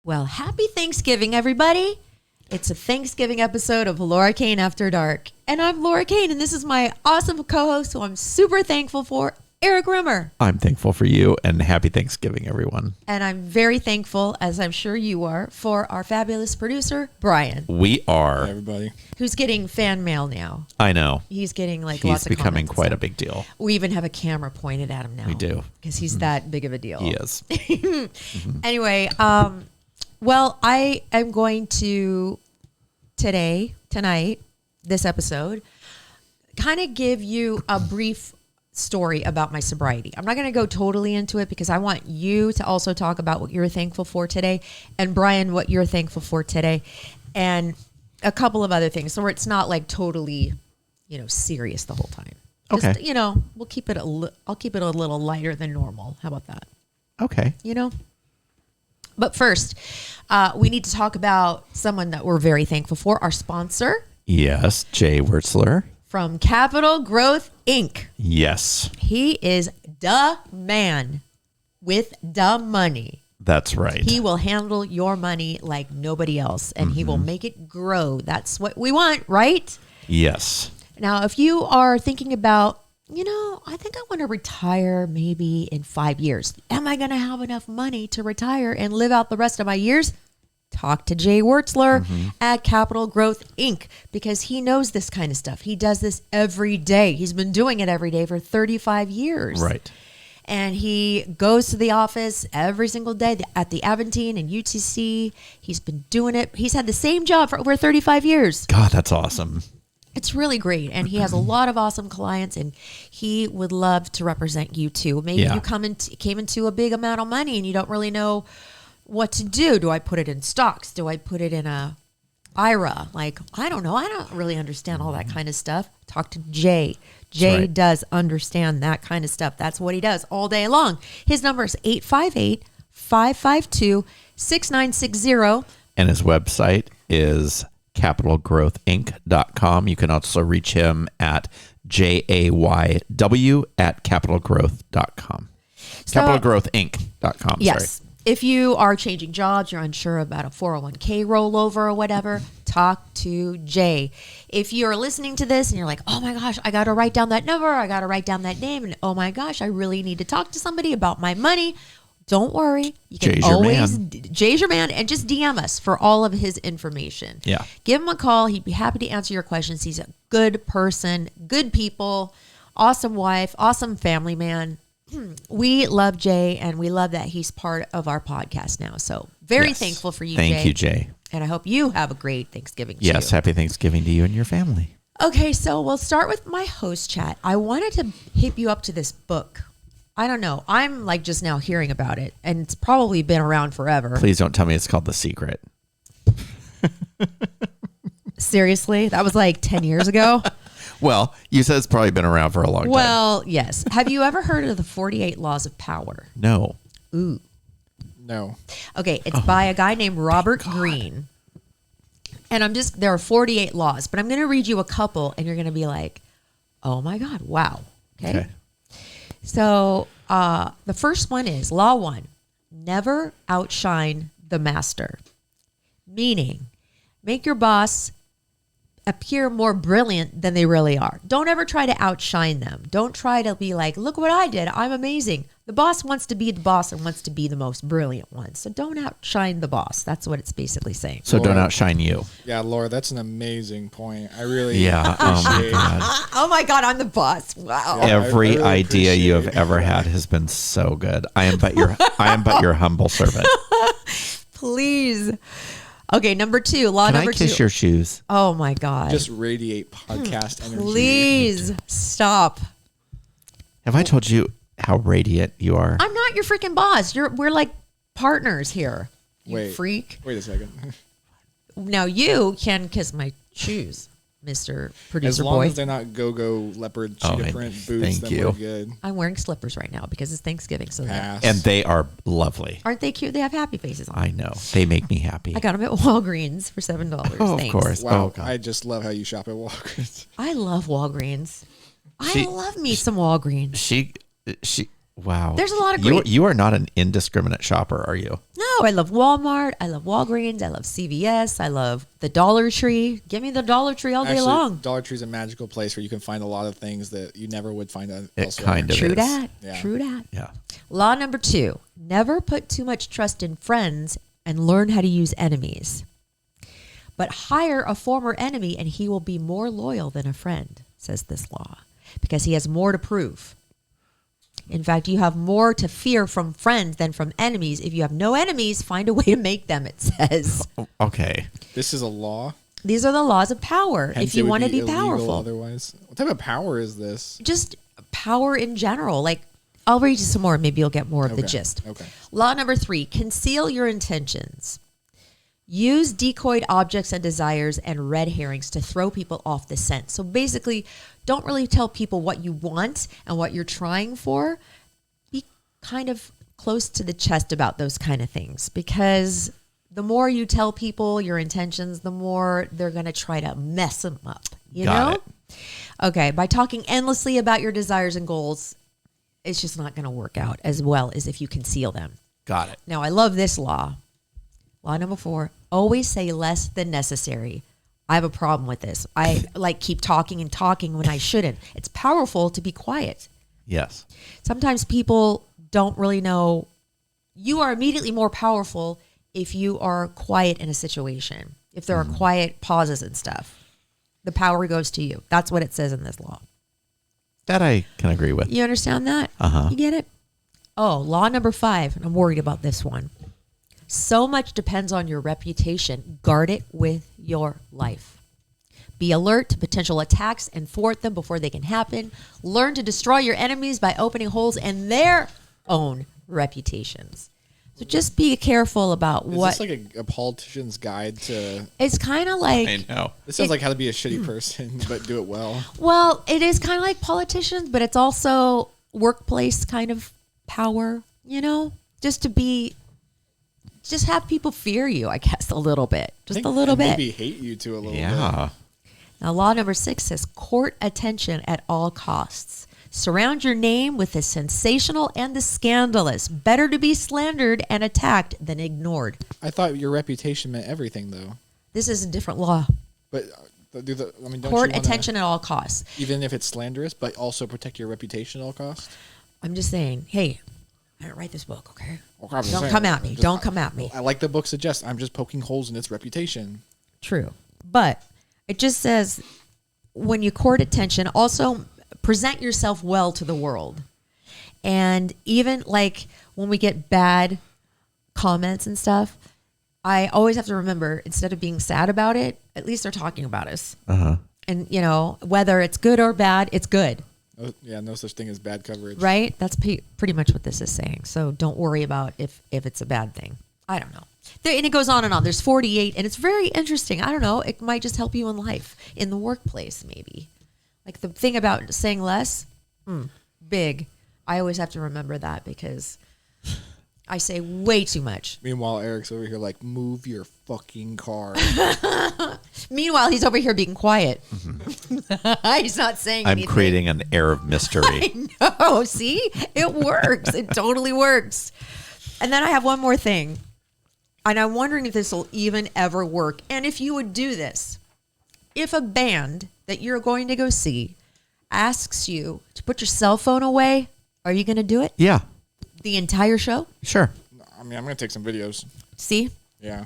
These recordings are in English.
Well, happy Thanksgiving, everybody. It's a Thanksgiving episode of Laura Kane After Dark. And I'm Laura Kane, and this is my awesome co-host who I'm super thankful for, Eric Rimmer. I'm thankful for you, and happy Thanksgiving, everyone. And I'm very thankful, as I'm sure you are, for our fabulous producer, Brian. We are. Hey, everybody. Who's getting fan mail now. I know. He's getting lots of He's becoming comments quite a big deal. We even have a camera pointed at him now. We do. Because he's that big of a deal. He is. Anyway, well, I am going to tonight, this episode, kind of give you a brief story about my sobriety. I'm not going to go totally into it because I want you to also talk about what you're thankful for today, and Brian, what you're thankful for today, and a couple of other things. So it's not like totally, serious the whole time. Okay. Just, we'll keep it I'll keep it a little lighter than normal. How about that? Okay. But first, we need to talk about someone that we're very thankful for, our sponsor. Yes, Jay Wertzler. From Capital Growth, Inc. Yes. He is the man with the money. That's right. He will handle your money like nobody else, and he will make it grow. That's what we want, right? Yes. Now, if you are thinking about, I think I want to retire maybe in 5 years. Am I going to have enough money to retire and live out the rest of my years? Talk to Jay Wertzler at Capital Growth, Inc. because he knows this kind of stuff. He does this every day. He's been doing it every day for 35 years. Right. And he goes to the office every single day at the Aventine and UTC. He's been doing it. He's had the same job for over 35 years. God, that's awesome. It's really great. And he has a lot of awesome clients, and he would love to represent you too. Maybe you came into a big amount of money and you don't really know what to do. Do I put it in stocks? Do I put it in a IRA? I don't know. I don't really understand all that kind of stuff. Talk to Jay. Jay does understand that kind of stuff. That's what he does all day long. His number is 858-552-6960. And his website is capitalgrowthinc.com. You can also reach him at JAYW@capitalgrowth.com. Capitalgrowthinc.com. Yes. Sorry. If you are changing jobs, you're unsure about a 401k rollover or whatever, talk to Jay. If you're listening to this and you're like, oh my gosh, I got to write down that number, I got to write down that name, and oh my gosh, I really need to talk to somebody about my money, don't worry. You can Jay's your man, and just DM us for all of his information. Yeah. Give him a call. He'd be happy to answer your questions. He's a good person, good people, awesome wife, awesome family man. We love Jay, and we love that he's part of our podcast now. So very thankful for you, Jay. Thank you, Jay. And I hope you have a great Thanksgiving too. Yes, happy Thanksgiving to you and your family. Okay, so we'll start with my host chat. I wanted to hip you up to this book. I don't know. I'm just now hearing about it, and it's probably been around forever. Please don't tell me it's called The Secret. Seriously? That was 10 years ago? Well, you said it's probably been around for a long time. Well, yes. Have you ever heard of the 48 Laws of Power? No. Ooh. No. Okay, it's by a guy named Robert Greene. And there are 48 laws, but I'm going to read you a couple, and you're going to be like, oh my God, wow. Okay. So the first one is Law 1, never outshine the master. Meaning, make your boss appear more brilliant than they really are. Don't ever try to outshine them. Don't try to be like, look what I did. I'm amazing. The boss wants to be the boss and wants to be the most brilliant one. So don't outshine the boss. That's what it's basically saying. So Laura, don't outshine you. Yeah, Laura, that's an amazing point. I really appreciate Oh my God, I'm the boss. Wow. Yeah, Every really idea you have ever had has been so good. I am but your humble servant. Please. Okay, number 2. Law number 2. Can I kiss your shoes? Oh my God. Just radiate podcast energy. Please stop. Have I told you how radiant you are? I'm not your freaking boss. We're like partners here. You freak. Wait a second. Now you can kiss my shoes, Mr. Producer As long Boy. as they're not go-go leopard cheetah print boots, then we're good. I'm wearing slippers right now because it's Thanksgiving. And they are lovely. Aren't they cute? They have happy faces on. I know. They make me happy. I got them at Walgreens for $7. Oh, Thanks. of course. Wow. Oh, God. I just love how you shop at Walgreens. I love Walgreens. I love me some Walgreens. She Wow. There's a lot of great. You are not an indiscriminate shopper, are you? No, I love Walmart. I love Walgreens. I love CVS. I love the Dollar Tree. Give me the Dollar Tree all day long. Dollar Tree is a magical place where you can find a lot of things that you never would find elsewhere. It kind of True is. that. Yeah. True that. Yeah. Law number 2, never put too much trust in friends and learn how to use enemies. But hire a former enemy and he will be more loyal than a friend, says this law, because he has more to prove. In fact, you have more to fear from friends than from enemies. If you have no enemies, find a way to make them, it says. Okay. This is a law. These are the laws of power. Hence if you want to be illegal powerful. Otherwise, what type of power is this? Just power in general. Like, I'll read you some more. Maybe you'll get more of the gist. Okay. Law number 3, conceal your intentions. Use decoyed objects and desires and red herrings to throw people off the scent. So basically, don't really tell people what you want and what you're trying for. Be kind of close to the chest about those kind of things, because the more you tell people your intentions, the more they're going to try to mess them up. You Got know? it. Okay, by talking endlessly about your desires and goals, it's just not going to work out as well as if you conceal them. Got it. Now, I love this law. Law number 4, always say less than necessary. I have a problem with this. I keep talking and talking when I shouldn't. It's powerful to be quiet. Yes. Sometimes people don't really know. You are immediately more powerful if you are quiet in a situation. If there are quiet pauses and stuff, the power goes to you. That's what it says in this law. That I can agree with. You understand that? Uh-huh. You get it? Oh, law number 5, and I'm worried about this one. So much depends on your reputation. Guard it with your life. Be alert to potential attacks and thwart them before they can happen. Learn to destroy your enemies by opening holes in their own reputations. So just be careful about what. Is this like a politician's guide to? It's kind of like. I know. This sounds like how to be a shitty person, but do it well. Well, it is kind of like politicians, but it's also workplace kind of power, you know, just have people fear you, I guess, a little bit. Just a little bit. Maybe hate you too a little bit. Yeah. Now, law number 6 says court attention at all costs. Surround your name with the sensational and the scandalous. Better to be slandered and attacked than ignored. I thought your reputation meant everything, though. This is a different law. But don't Court you wanna, attention at all costs. even if it's slanderous, but also protect your reputation at all costs? I'm just saying, hey, I didn't write this book, okay? Okay, I'm just Don't saying, come at me. Don't come at me. I like the book suggests. I'm just poking holes in its reputation. True. But it just says when you court attention, also present yourself well to the world. And even like when we get bad comments and stuff, I always have to remember, instead of being sad about it, at least they're talking about us. Uh-huh. And, you know, whether it's good or bad, it's good. Yeah, no such thing as bad coverage. Right? That's pretty much what this is saying. So don't worry about if it's a bad thing. I don't know. And it goes on and on. There's 48, and it's very interesting. I don't know. It might just help you in life, in the workplace, maybe. Like the thing about saying less, big. I always have to remember that because I say way too much. Meanwhile, Eric's over here like, move your fucking car. Meanwhile, he's over here being quiet. Mm-hmm. He's not saying anything. I'm creating an air of mystery. No, see? It works. It totally works. And then I have one more thing. And I'm wondering if this will even ever work. And if you would do this. If a band that you're going to go see asks you to put your cell phone away, are you going to do it? Yeah. The entire show? Sure. I mean, I'm going to take some videos. See? Yeah.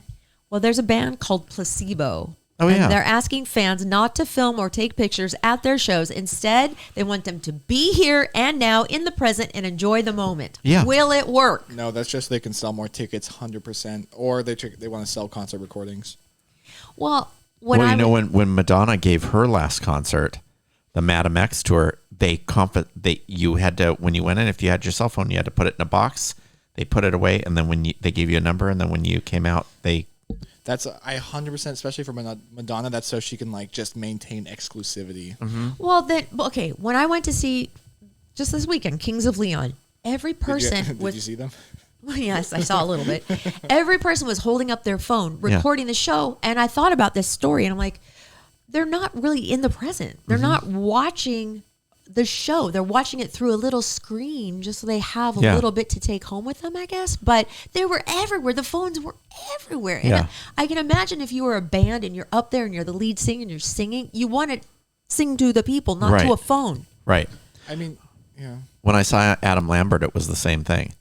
Well, there's a band called Placebo. Oh, yeah. And they're asking fans not to film or take pictures at their shows. Instead, they want them to be here and now in the present and enjoy the moment. Yeah. Will it work? No, that's just they can sell more tickets, 100%. Or they want to sell concert recordings. Well, when Madonna gave her last concert, the Madam X tour, you had to, when you went in, if you had your cell phone, you had to put it in a box. They put it away, and then they gave you a number, and then when you came out, That's I 100%, especially for Madonna. That's so she can like just maintain exclusivity. Mm-hmm. Well, then, okay. When I went to see just this weekend, Kings of Leon, every person did you see them? Well, yes, I saw a little bit. Every person was holding up their phone, recording the show, and I thought about this story, and I'm like, they're not really in the present. They're not watching the show. They're watching it through a little screen just so they have a Yeah. little bit to take home with them, I guess. But they were everywhere. The phones were everywhere. And Yeah. I can imagine if you were a band and you're up there and you're the lead singer and you're singing, you want to sing to the people, not Right. to a phone. Right. I mean, yeah. When I saw Adam Lambert, it was the same thing.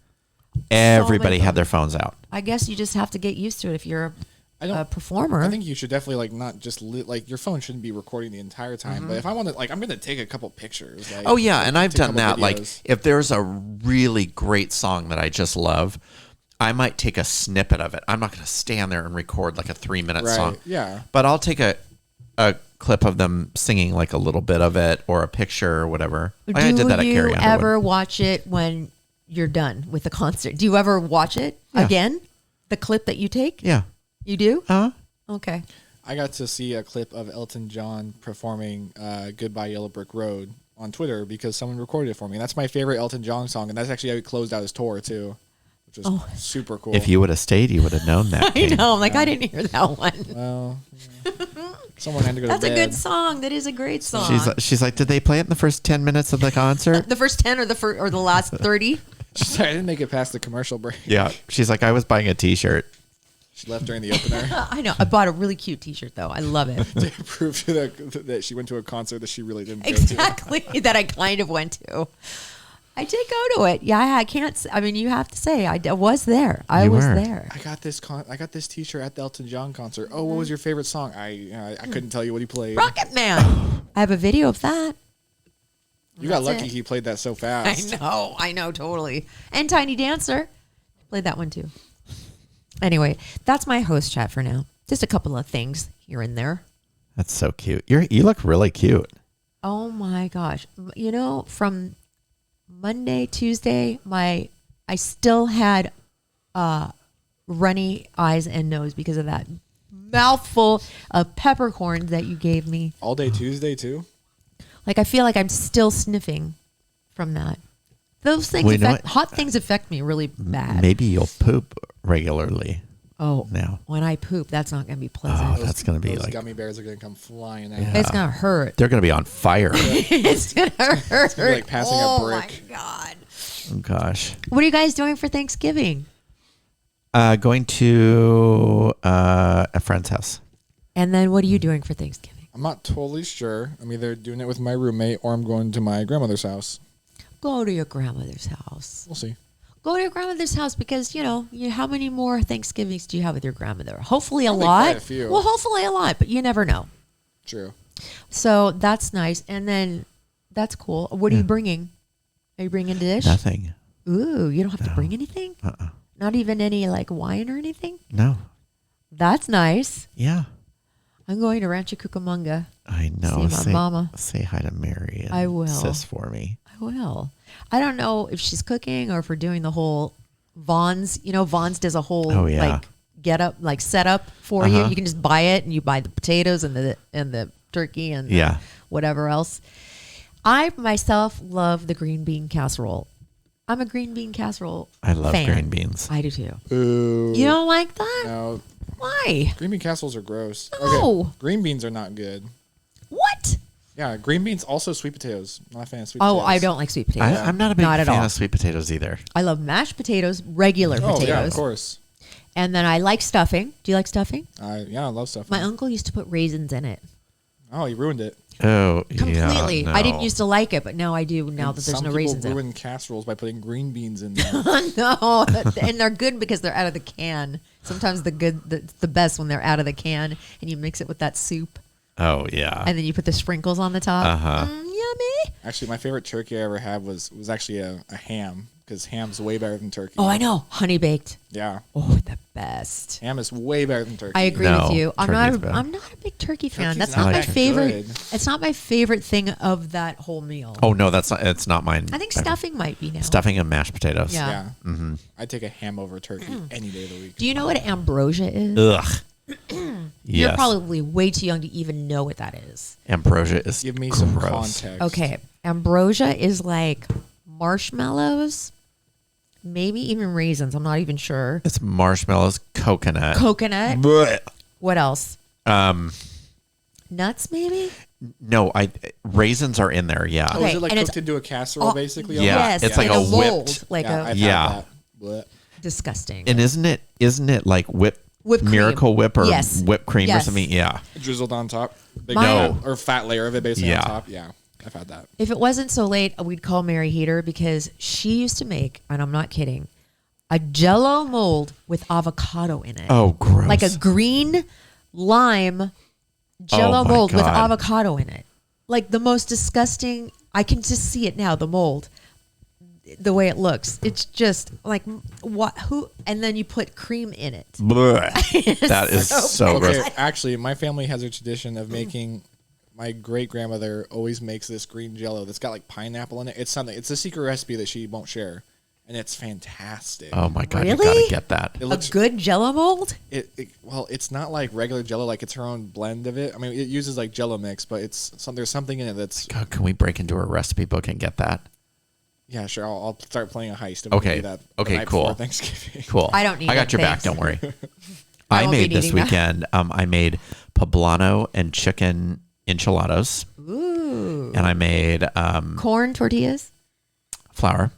Everybody God. had their phones out. I guess you just have to get used to it if you're I a don't. performer. I think you should definitely like not just like your phone shouldn't be recording the entire time. But if I want to, like, I'm gonna take a couple pictures. Like, Oh yeah, and I've take a done couple that. Like videos. if there's a really great song that I just love, I might take a snippet of it. I'm not going to stand there and record like a 3-minute Right, song. yeah. But I'll take a clip of them singing like a little bit of it or a picture or whatever. Like I did that at Do Carrie you Underwood. ever watch it when you're done with the concert? Do you ever watch it Yeah. again? The clip that you take? Yeah. You do? Uh-huh. Okay. I got to see a clip of Elton John performing "Goodbye Yellow Brick Road" on Twitter because someone recorded it for me. And that's my favorite Elton John song, and that's actually how he closed out his tour too, which was super cool. If you would have stayed, you would have known that. I Kate. know. I'm like, I didn't hear that one. Well, someone had to go That's to a bed. good song. That is a great song. She's like, did they play it in the first 10 minutes of the concert? The first 10 or the last 30? She's like, I didn't make it past the commercial break. Yeah. She's like, I was buying a T-shirt. She left during the opener I know. I bought a really cute T-shirt though. I love it. to prove to that she went to a concert that she really didn't go to. Exactly. That I kind of went to. I did go to it. Yeah, I can't. I mean, you have to say I was there. I You was were. there. I got this T-shirt at the Elton John concert. Oh, what was your favorite song? I couldn't tell you what he played. Rocket Man. I have a video of that. You got That's lucky it. he played that so fast. I know, totally. And Tiny Dancer. Played that one too. Anyway, that's my host chat for now. Just a couple of things here and there. That's so cute. You look really cute. Oh my gosh. You know, from Monday, Tuesday, I still had runny eyes and nose because of that mouthful of peppercorns that you gave me. All day Tuesday too. Like I feel like I'm still sniffing from that. Those things Well, you know hot things affect me really bad. Maybe you'll poop regularly Oh, now. when I poop, that's not going to be pleasant. Oh, that's going to be Those like, gummy bears are gonna come flying out. Yeah. It's going to hurt. they're going to be on fire. It's going to hurt. be like passing a oh brick. my God. Oh, gosh. What are you guys doing for Thanksgiving? Going to a friend's house. And then what are you doing for Thanksgiving? I'm not totally sure. I'm either doing it with my roommate or I'm going to my grandmother's house. Go to your grandmother's house. We'll see. Go to your grandmother's house because, how many more Thanksgivings do you have with your grandmother? Hopefully a Probably lot. quite a few. Well, hopefully a lot, but you never know. True. So that's nice. And then that's cool. What are you bringing? Are you bringing a dish? Nothing. Ooh, you don't have to bring anything? Uh-uh. Not even any like wine or anything? No. That's nice. Yeah. I'm going to Rancho Cucamonga. I know. See my mama. Say hi to Mary and I will. sis for me. I will. I don't know if she's cooking or if we're doing the whole Vaughn's. Vaughn's does a whole Oh, yeah. like get up, like setup for you. Uh-huh. You can just buy it and you buy the potatoes and the turkey and Yeah. whatever else. I myself love the green bean casserole. I'm a green bean casserole I love fan. green beans. I do too. Ooh. You don't like that? No, Why? green bean casseroles are gross. No. Okay. Green beans are not good. What? Yeah, green beans, also sweet potatoes. Not a fan of sweet Oh, potatoes. I don't like sweet potatoes. I'm not a big Not at fan all. of sweet potatoes either. I love mashed potatoes, regular Oh, potatoes. yeah, of course. And then I like stuffing. Do you like stuffing? I love stuff. My uncle used to put raisins in it. Oh, you ruined it. Oh, Completely. Yeah, I didn't no. used to like it, but now I do now that there's Some no people raisins in it. ruin casseroles by putting green beans in them. No, and they're good because they're out of the can. Sometimes the best when they're out of the can and you mix it with that soup Oh, yeah. and then you put the sprinkles on the top. Uh-huh. Yummy. Actually, my favorite turkey I ever had was actually a ham because ham's way better than turkey. Oh, I know. Honey baked. Yeah, Oh, the best. ham is way better than turkey. I agree No, with you. I'm turkey's better. not a big turkey fan. Turkey's That's not not my that favorite. good. It's not my favorite thing of that whole meal. Oh, no, it's not mine. I think stuffing might be now. Stuffing and mashed potatoes. Yeah. Yeah, Mm-hmm. I'd take a ham over turkey any day of the week. Do you know what ambrosia is? Ugh. You're Yes. probably way too young to even know what that is. Ambrosia is Give me some gross. context. Okay. Ambrosia is like marshmallows, maybe even raisins. I'm not even sure. It's marshmallows, coconut. Coconut. Blech. What else? nuts, maybe? No, raisins are in there. Yeah. Oh, Okay, is it like and cooked it's into a casserole, basically? Yeah, Yes, it's like in a mold, whipped- like Yeah, a I've Yeah. had that. Blech. disgusting. And isn't it like Whipped cream. Miracle Whip or Yes. whipped cream or Yes. something? Yeah. Drizzled on top. Big My- fat, or fat layer of it basically Yeah. on top. Yeah, I've had that. If it wasn't so late, we'd call Mary Heater because she used to make, and I'm not kidding, a Jello mold with avocado in it. Oh, gross. Like a green lime Jello Oh, my mold with God. avocado in it. Like the most disgusting. I can just see it now. The mold, the way it looks, it's just like what? Who? And then you put cream in it. Blech. That is so Okay, gross. actually, my family has a tradition of making. My great grandmother always makes this green Jello that's got like pineapple in it. It's something. It's a secret recipe that she won't share, and it's fantastic. Oh my God, you Really? gotta get that. It A looks good Jello mold? well. It's not like regular Jello. Like it's her own blend of it. I mean, it uses like Jello mix, but there's something in it that's God, can we break into a recipe book and get that? yeah. Sure, I'll start playing a heist. And we can Okay. do that the Okay, night cool. before Thanksgiving. Cool. I don't need I got it, your back. thanks. Don't worry. I I won't be made this needing that. weekend. I made poblano and chicken enchiladas, Ooh. and I made Corn tortillas? flour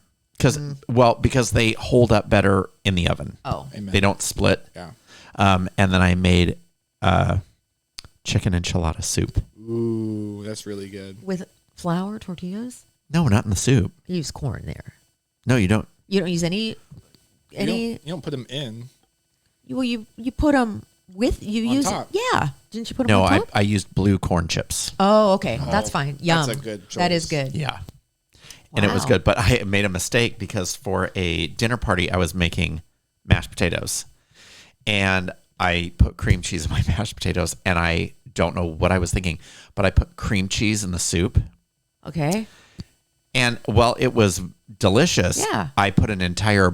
because they hold up better in the oven. Oh. Amen. They don't split. Yeah. And then I made chicken enchilada soup. Ooh, that's really good. With flour tortillas? No, not in the soup. You use corn there. No, you don't. You don't use any. You don't put them in. Well, you put them with you On use top. Yeah. Didn't you put them No, on top? I used blue corn chips. Oh, okay. That's fine. Yum. that's a good That is choice. good. Yeah. And it was Wow. good, but I made a mistake because for a dinner party, I was making mashed potatoes. And I put cream cheese in my mashed potatoes, and I don't know what I was thinking, but I put cream cheese in the soup. Okay. And while it was delicious, Yeah. I put an entire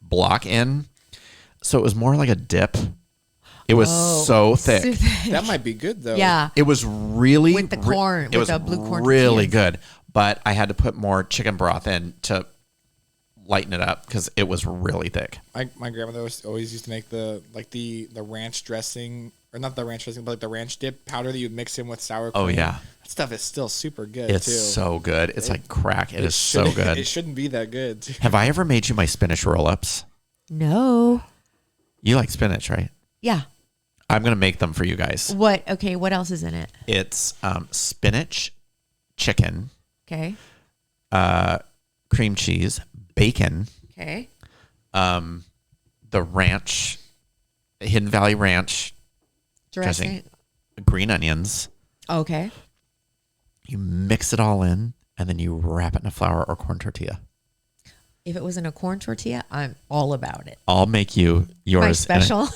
block in. So it was more like a dip. It was so thick. So thick. That might be good though. Yeah. It was really With the corn, It with was the blue corn really tortillas. good, but I had to put more chicken broth in to lighten it up because it was really thick. My grandmother always used to make the ranch dressing, or not the ranch dressing, but like the ranch dip powder that you mix in with sour cream. Oh, yeah. That stuff is still super good It's too. so good. It's like crack. It is so good. It shouldn't be that good. Too. Have I ever made you my spinach roll-ups? No. You like spinach, right? Yeah. I'm gonna make them for you guys. What? Okay. What else is in it? It's spinach, chicken, Okay. cream cheese, bacon, Okay. the ranch, Hidden Valley Ranch dressing, green onions. Okay. You mix it all in, and then you wrap it in a flour or corn tortilla. If it was in a corn tortilla, I'm all about it. I'll make you yours. My in a- special.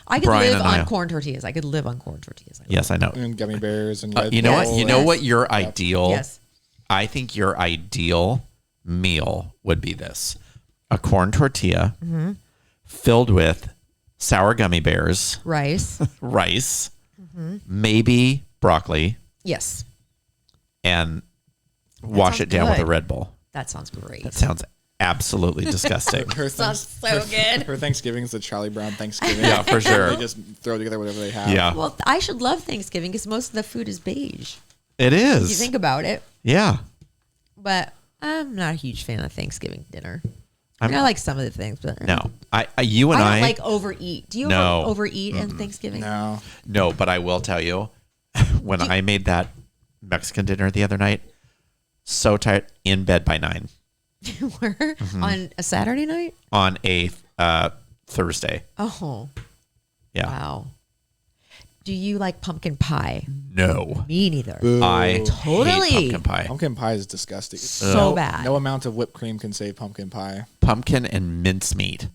I could Brian live and I- on corn tortillas. I could live on corn tortillas. Yes, I know. And gummy bears and You know Yes, what? You know yes. what? Your ideal. Yes. I think your ideal meal would be this: a corn tortilla filled with sour gummy bears, Rice. rice, maybe broccoli, Yes. and wash sounds it down with a good. Red Bull. That sounds great. That sounds absolutely disgusting. her Sounds so good. Her Thanksgiving is the Charlie Brown Thanksgiving. Yeah, for sure. They just throw together whatever they have. Yeah, Well, I should love Thanksgiving because most of the food is beige. it If you is. think about it. Yeah. But I'm not a huge fan of Thanksgiving dinner. I mean, I like some of the things, but No, you and I don't like overeat. Do you No. overeat in Thanksgiving? No. No, but I will tell you, when I made that Mexican dinner the other night, so tired, in bed by 9 You were on a Saturday night? on a Thursday. Oh, Yeah. wow. Do you like pumpkin pie? No, Me neither. I Totally. hate pumpkin pie. Pumpkin pie is disgusting. So bad. No amount of whipped cream can save pumpkin pie. Pumpkin and mincemeat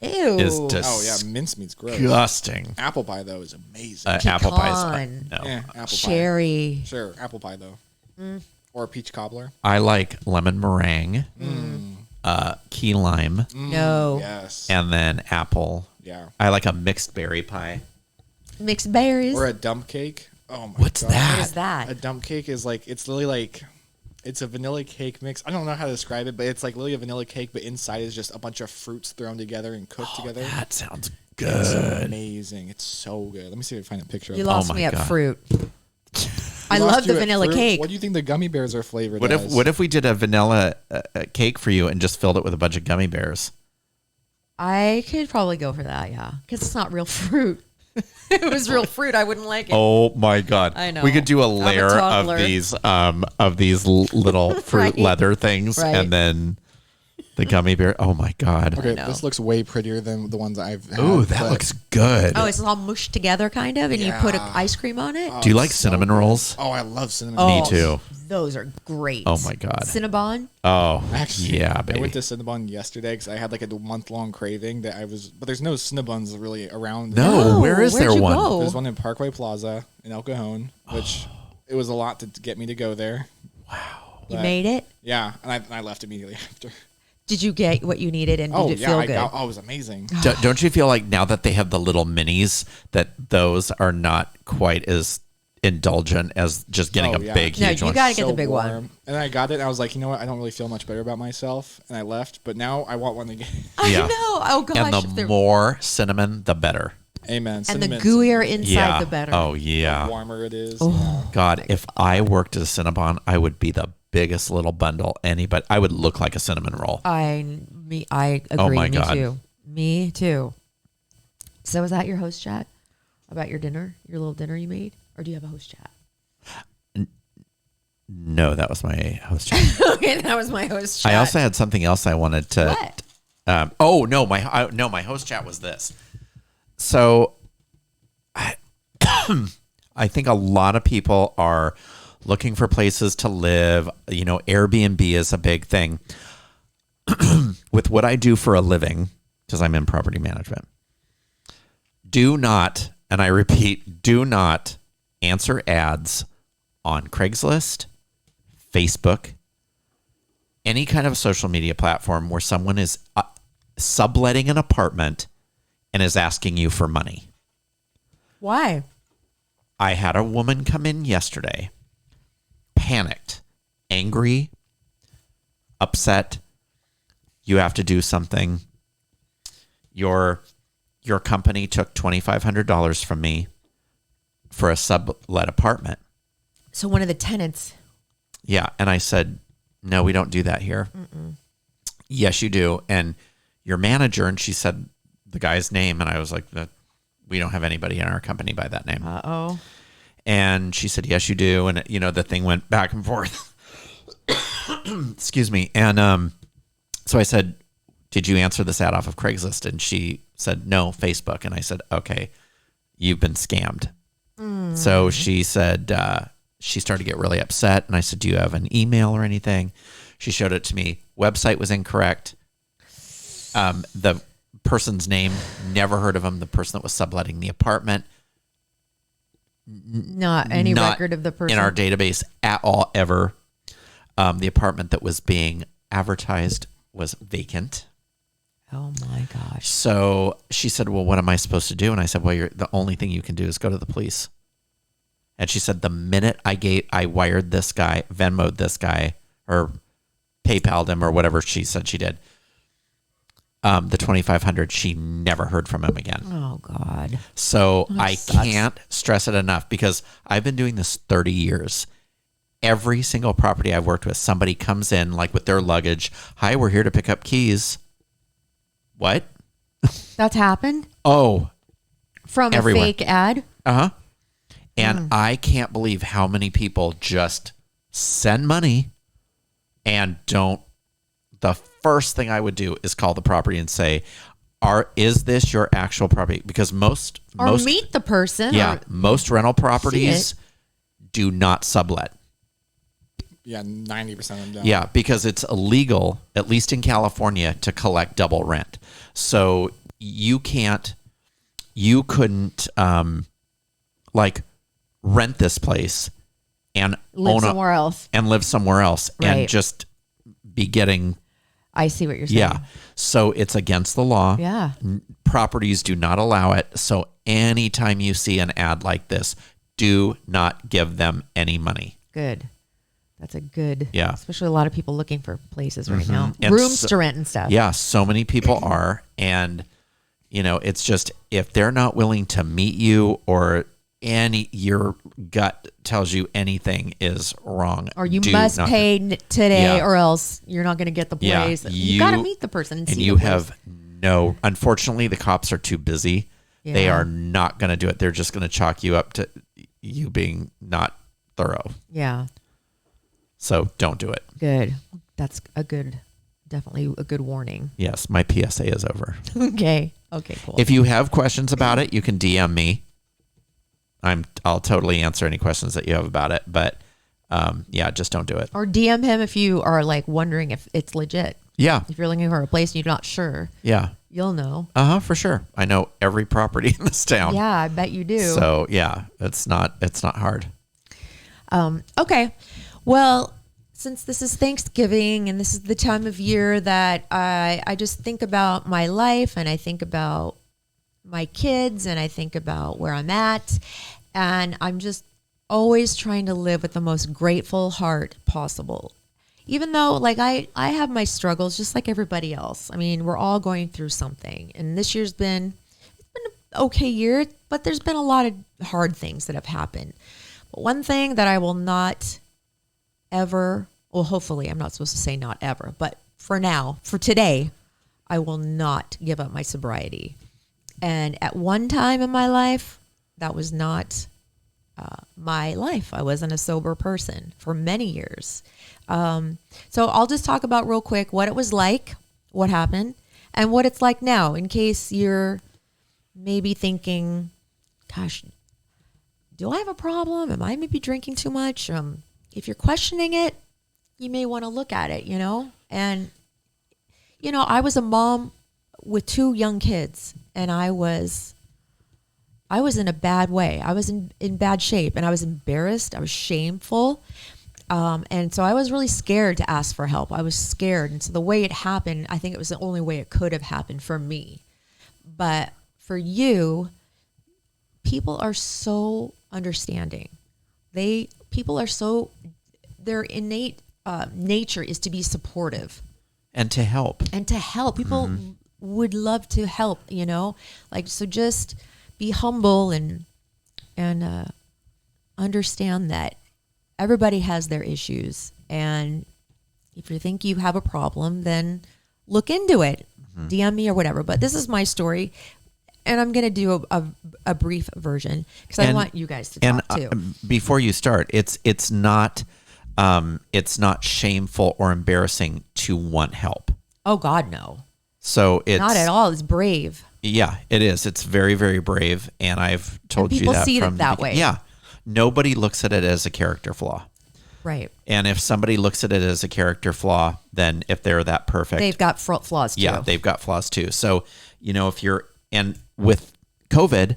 Ew. is Oh yeah, mincemeat's gross. disgusting. Apple pie though is amazing. Apple pie is Pecan. no. Yeah, apple pie. Cherry. Sure, apple pie though. Or peach cobbler. I like lemon meringue, key lime, No. Yes. and then apple. Yeah. I like a mixed berry pie. Mixed berries. Or a dump cake. Oh my What's god. that? What is that? A dump cake is like it's literally like it's a vanilla cake mix. I don't know how to describe it, but it's like literally a vanilla cake, but inside is just a bunch of fruits thrown together and cooked together. That sounds good. It's amazing. It's so good. Let me see if I can find a picture of You it. lost my me at God. fruit. I You lost love the you at vanilla fruit? cake. What do you think the gummy bears are flavored What as? if we did a vanilla cake for you and just filled it with a bunch of gummy bears? I could probably go for that, yeah, because it's not real fruit. If it was real fruit, I wouldn't like it. Oh my God! I know. We could do a I'm a layer of toddler. these little fruit Right. leather things, Right. and then the gummy bear. Oh my God! Okay, know. this looks way prettier than the ones I've had. Ooh, that but- looks good. Oh, it's all mushed together, kind of, and you put ice cream on it. Do you like it's so cinnamon good. rolls? Oh, I love cinnamon Oh, Me rolls. too. Those are great. Oh my God! Cinnabon. Oh, Actually, yeah, I baby. went to Cinnabon yesterday because I had like a month-long craving that I was, but there's no Cinnabons really around. No. Oh, where is where'd there you one? go? There's one in Parkway Plaza in El Cajon, which it was a lot to get me to go there. You But- made it. Yeah, and I left immediately after. Did you get what you needed, and Oh did it yeah, feel I good? got. Oh, it was amazing. Don't you feel like now that they have the little minis, that those are not quite as indulgent as just getting Oh, a yeah. big, No, huge you one? gotta get the big one. warm. And I got it, and I was like, you know what? I don't really feel much better about myself, and I left. But now I want one again. I Yeah. know. Oh gosh. And if the they're- more cinnamon, the better. Amen. and the Cinnamon's gooier amazing. inside, Yeah. the better. Oh The yeah. warmer it is. Oh. Yeah. God, if I worked at a Cinnabon, I would be the biggest little bundle. But I would look like a cinnamon roll. I agree. Oh, my me God. too. Me too. So is that your host chat about your dinner, your little dinner you made, or do you have a host chat? No, that was my host chat. Okay, that was my host chat. I also had something else I wanted to. What? My host chat was this. So, I think a lot of people are looking for places to live. You know, Airbnb is a big thing. With what I do for a living, because I'm in property management, do not, and I repeat, do not answer ads on Craigslist, Facebook, any kind of social media platform where someone is subletting an apartment and is asking you for money. Why? I had a woman come in yesterday, panicked, angry, upset. You have to do something. Your company took $2,500 from me for a sublet apartment. So one of the tenants. Yeah, and I said, no, we don't do that here. Yes, you do. And your manager, and she said the guy's name, and I was like, we don't have anybody in our company by that name. Uh-oh. And she said, yes, you do. And, you know, the thing went back and forth. Excuse me. And so I said, did you answer this ad off of Craigslist? And she said, no, Facebook. And I said, okay, you've been scammed. So she said, she started to get really upset. And I said, do you have an email or anything? She showed it to me. Website was incorrect. The person's name, never heard of him. The person that was subletting the apartment. Not any Not record of the person. in our database at all, ever. The apartment that was being advertised was vacant. Oh my gosh. So she said, well, what am I supposed to do? And I said, well, the only thing you can do is go to the police. And she said, the minute I wired this guy, Venmo'd this guy, or PayPal'd him, or whatever she said she did, the $2,500, she never heard from him again. Oh God. So I sucks. can't stress it enough, because I've been doing this 30 years. Every single property I've worked with, somebody comes in like with their luggage. Hi, we're here to pick up keys. What? That's happened Oh, from Everywhere. a fake ad. uh-huh. And I can't believe how many people just send money and don't. The first thing I would do is call the property and say, is this your actual property? Because most Meet the person. yeah, or- most rental properties do not sublet. Yeah, 90% of them don't. Yeah, because it's illegal, at least in California, to collect double rent. So you couldn't like rent this place and live own somewhere else. and live somewhere else and Right. just be getting, I see what you're saying. yeah. So it's against the law. Yeah. Properties do not allow it. So anytime you see an ad like this, do not give them any money. Good. That's a good. Yeah. Especially a lot of people looking for places right now. And Rooms so- to rent and stuff. Yeah, so many people are, and it's just if they're not willing to meet you or your gut tells you anything is wrong, or you must pay today, or else you're not going to get the place. You got to meet the person and see you the have unfortunately, the cops are too busy. Yeah. They are not going to do it. They're just going to chalk you up to you being not thorough. Yeah. So don't do it. Good. That's definitely a good warning. Yes, my PSA is over. Okay, cool. If you have questions about it, you can DM me. I'll totally answer any questions that you have about it, but just don't do it. Or DM him if you are like wondering if it's legit. Yeah. If you're looking for a place and you're not sure. Yeah. You'll know. For sure. I know every property in this town. Yeah, I bet you do. So yeah, it's not hard. Okay. Well, since this is Thanksgiving and this is the time of year that I just think about my life and I think about my kids and I think about where I'm at, and I'm just always trying to live with the most grateful heart possible. Even though like I have my struggles just like everybody else. I mean, we're all going through something, and this year's been an okay year, but there's been a lot of hard things that have happened. But one thing that I will not ever, well, hopefully I'm not supposed to say not ever, but for now, for today, I will not give up my sobriety. And at one time in my life, that was not my life. I wasn't a sober person for many years. So I'll just talk about real quick what it was like, what happened, and what it's like now, in case you're maybe thinking, gosh, do I have a problem? Am I maybe drinking too much? If you're questioning it, you may want to look at it, And, I was a mom with 2 young kids, and I was in a bad way. I was in bad shape, and I was embarrassed. I was shameful. And so I was really scared to ask for help. I was scared. And so the way it happened, I think it was the only way it could have happened for me. But for you, people are so understanding. Their innate nature is to be supportive. And to help. People would love to help, so just be humble and understand that everybody has their issues. And if you think you have a problem, then look into it. DM me or whatever. But this is my story. And I'm going to do a brief version because I want you guys to talk too. Before you start, it's not shameful or embarrassing to want help. Oh God, no. So it's not at all. It's brave. Yeah, it is. It's very, very brave. And I've told you that people see it that way. Yeah. Nobody looks at it as a character flaw. Right. And if somebody looks at it as a character flaw, then if they're that perfect, they've got flaws too. Yeah, they've got flaws too. So, and with COVID,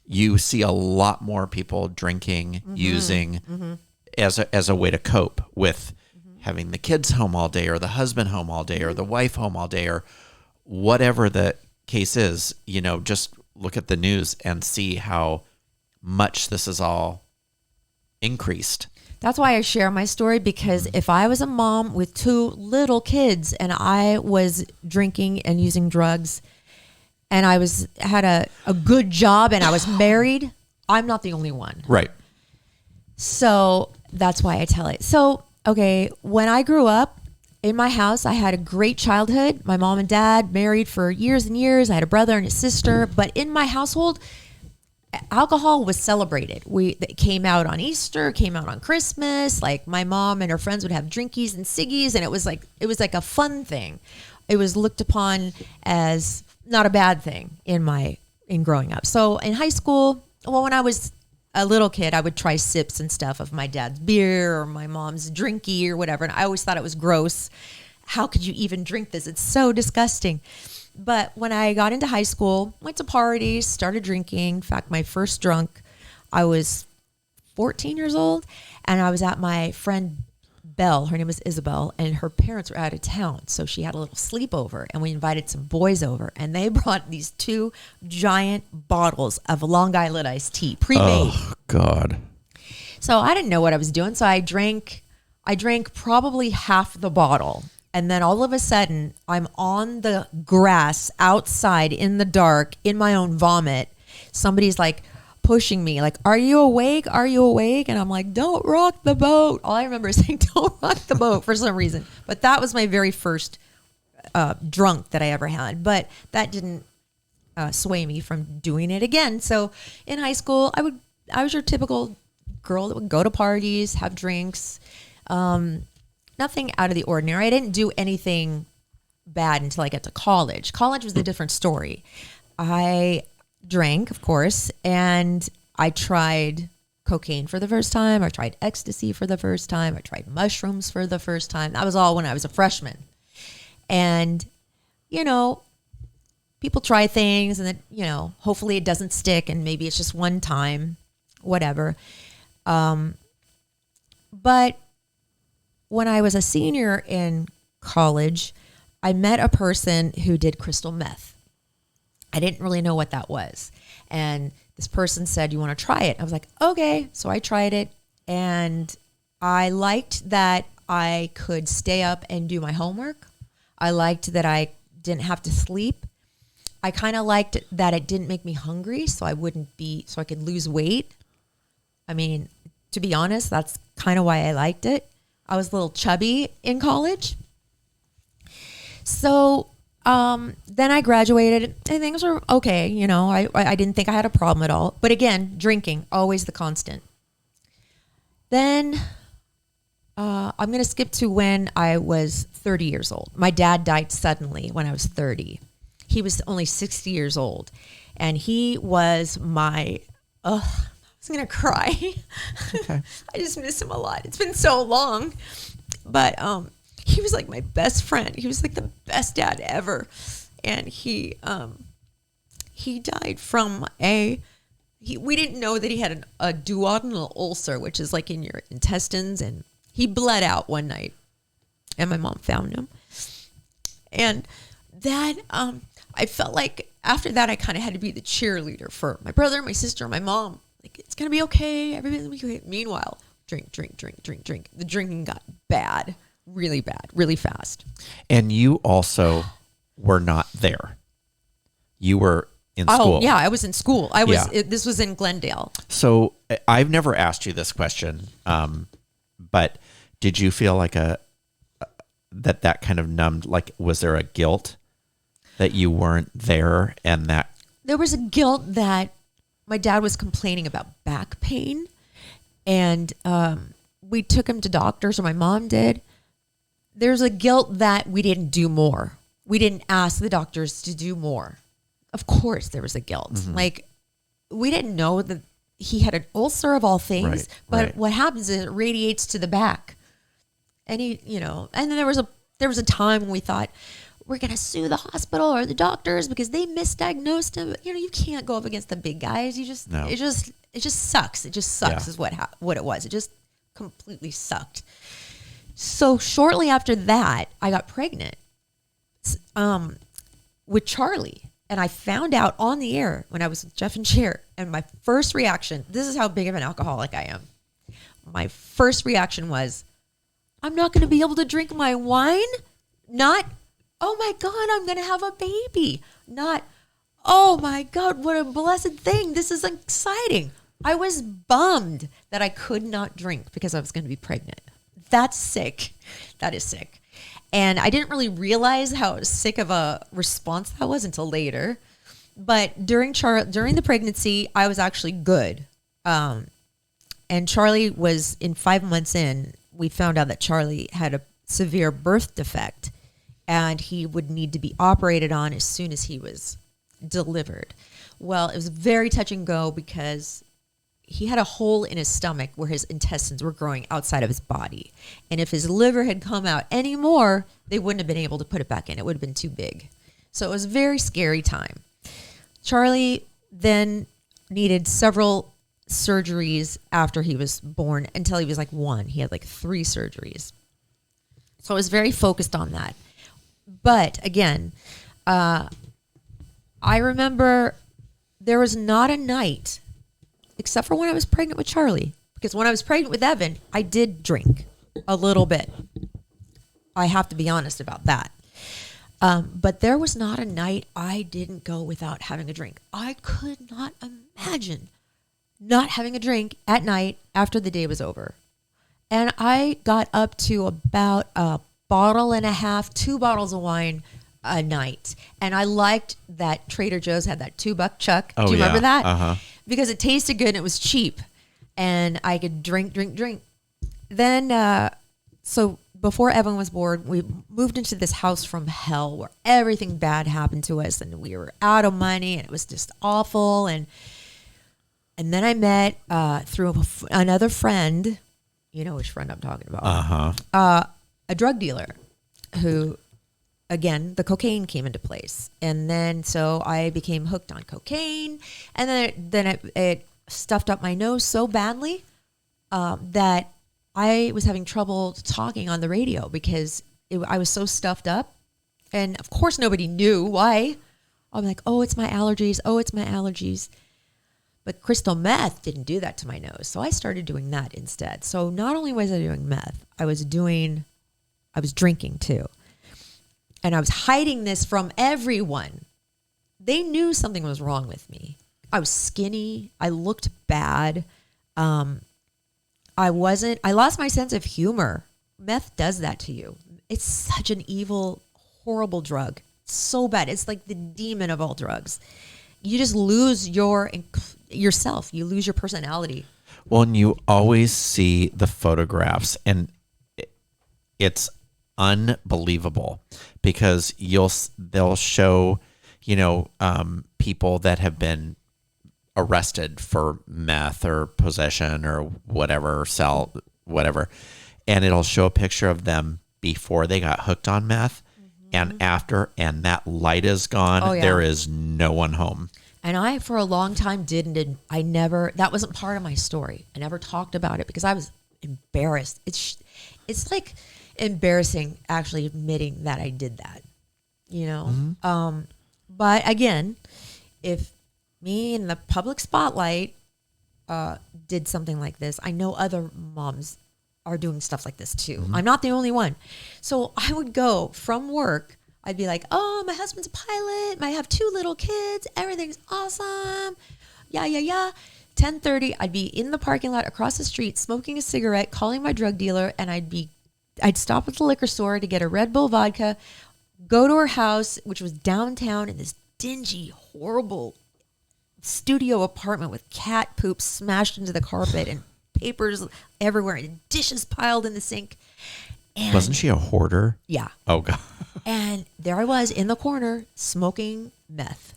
you see a lot more people drinking, using as a way to cope with having the kids home all day, or the husband home all day, or the wife home all day, or whatever the case is. Just look at the news and see how much this is all increased. That's why I share my story, because if I was a mom with 2 little kids and I was drinking and using drugs, and I had a good job and I was married, I'm not the only one. Right. So that's why I tell it. So, okay, when I grew up in my house, I had a great childhood. My mom and dad married for years and years. I had a brother and a sister. But in my household, alcohol was celebrated. It came out on Easter, came out on Christmas. Like my mom and her friends would have drinkies and ciggies, and it was like a fun thing. It was looked upon as not a bad thing in growing up. So in high school, when I was a little kid, I would try sips and stuff of my dad's beer or my mom's drinky or whatever, and I always thought it was gross. How could you even drink this? It's so disgusting. But when I got into high school, went to parties, started drinking. In fact, my first drunk, I was 14 years old, and I was at my friend Belle, her name was Isabel, and her parents were out of town. So she had a little sleepover, and we invited some boys over, and they brought these 2 giant bottles of Long Island iced tea, pre-made. Oh, God. So I didn't know what I was doing. So I drank probably half the bottle. And then all of a sudden, I'm on the grass outside in the dark in my own vomit. Somebody's like pushing me, like, "Are you awake? Are you awake?" And I'm like, "Don't rock the boat." All I remember is saying, "Don't rock the boat," for some reason. But that was my very first drunk that I ever had. But that didn't sway me from doing it again. So in high school, I was your typical girl that would go to parties, have drinks. Nothing out of the ordinary. I didn't do anything bad until I got to college. College was a different story. I drank, of course, and I tried cocaine for the first time. I tried ecstasy for the first time. I tried mushrooms for the first time. That was all when I was a freshman. And, people try things and then, hopefully it doesn't stick and maybe it's just one time, whatever. But when I was a senior in college, I met a person who did crystal meth. I didn't really know what that was. And this person said, "You want to try it?" I was like, "Okay." So I tried it, and I liked that I could stay up and do my homework. I liked that I didn't have to sleep. I kind of liked that it didn't make me hungry, so I could lose weight. I mean, to be honest, that's kind of why I liked it. I was a little chubby in college. So then I graduated and things were okay. I didn't think I had a problem at all. But again, drinking, always the constant. Then I'm going to skip to when I was 30 years old. My dad died suddenly when I was 30. He was only 60 years old. And he was I was going to cry. Okay. I just miss him a lot. It's been so long. But he was like my best friend. He was like the best dad ever. And he died from we didn't know that he had a duodenal ulcer, which is like in your intestines. And he bled out one night. And my mom found him. And that, I felt like after that, I kind of had to be the cheerleader for my brother, my sister, my mom. Like, it's going to be okay. Everything's going to be okay. Meanwhile, drink. The drinking got bad, really fast. And you also were not there. You were in school. Oh, yeah, I was in school. This was in Glendale. So I've never asked you this question, but did you feel like that kind of numbed, like, was there a guilt that you weren't there and that? There was a guilt that my dad was complaining about back pain, and we took him to doctors, or my mom did. There's a guilt that we didn't do more. We didn't ask the doctors to do more. Of course there was a guilt. Mm-hmm. Like, we didn't know that he had an ulcer of all things, but what happens is it radiates to the back. And and then there was a time when we thought, we're going to sue the hospital or the doctors because they misdiagnosed him. You can't go up against the big guys. It just sucks. It just sucks is what it was. It just completely sucked. So shortly after that, I got pregnant with Charlie. And I found out on the air when I was with Jeff and Cher. And my first reaction, this is how big of an alcoholic I am. My first reaction was, I'm not going to be able to drink my wine. Not, oh my God, I'm going to have a baby. Not, oh my God, what a blessed thing. This is exciting. I was bummed that I could not drink because I was going to be pregnant. That's sick. That is sick. And I didn't really realize how sick of a response that was until later. But during the pregnancy, I was actually good. And Charlie was 5 months in. We found out that Charlie had a severe birth defect, and he would need to be operated on as soon as he was delivered. Well, it was very touch and go because he had a hole in his stomach where his intestines were growing outside of his body. And if his liver had come out anymore, they wouldn't have been able to put it back in. It would have been too big. So it was a very scary time. Charlie then needed several surgeries after he was born until he was like 1. He had like 3 surgeries. So I was very focused on that. But again, I remember there was not a night, except for when I was pregnant with Charlie. Because when I was pregnant with Evan, I did drink a little bit. I have to be honest about that. But there was not a night I didn't go without having a drink. I could not imagine not having a drink at night after the day was over. And I got up to about a bottle and a half, 2 bottles of wine a night. And I liked that Trader Joe's had that $2 chuck. Oh, do you remember that? Uh-huh. Because it tasted good and it was cheap. And I could drink. Then, so before Evan was born, we moved into this house from hell where everything bad happened to us and we were out of money and it was just awful. And then I met through another friend, you know which friend I'm talking about, a drug dealer who, again, the cocaine came into place. And then so I became hooked on cocaine. And then it stuffed up my nose so badly that I was having trouble talking on the radio because I was so stuffed up. And of course, nobody knew why. I'm like, oh, it's my allergies. Oh, it's my allergies. But crystal meth didn't do that to my nose. So I started doing that instead. So not only was I doing meth, I was drinking too. And I was hiding this from everyone. They knew something was wrong with me. I was skinny. I looked bad. I lost my sense of humor. Meth does that to you. It's such an evil, horrible drug. It's so bad. It's like the demon of all drugs. You just lose yourself. You lose your personality. Well, and you always see the photographs, and it's unbelievable because they'll show, people that have been arrested for meth or possession or whatever, whatever. And it'll show a picture of them before they got hooked on meth and after, and that light is gone. Oh, yeah. There is no one home. And I, for a long time, that wasn't part of my story. I never talked about it because I was embarrassed. It's like embarrassing actually admitting that I did that, But again, if me in the public spotlight did something like this, I know other moms are doing stuff like this too. I'm not the only one. So I would go from work. I'd be like, oh, my husband's a pilot. I have 2 little kids. Everything's awesome. Yeah. 10:30, I'd be in the parking lot across the street smoking a cigarette, calling my drug dealer, and I'd stop at the liquor store to get a Red Bull vodka, go to her house, which was downtown in this dingy, horrible studio apartment with cat poop smashed into the carpet and papers everywhere and dishes piled in the sink. And wasn't she a hoarder? Yeah. Oh God. And there I was in the corner smoking meth,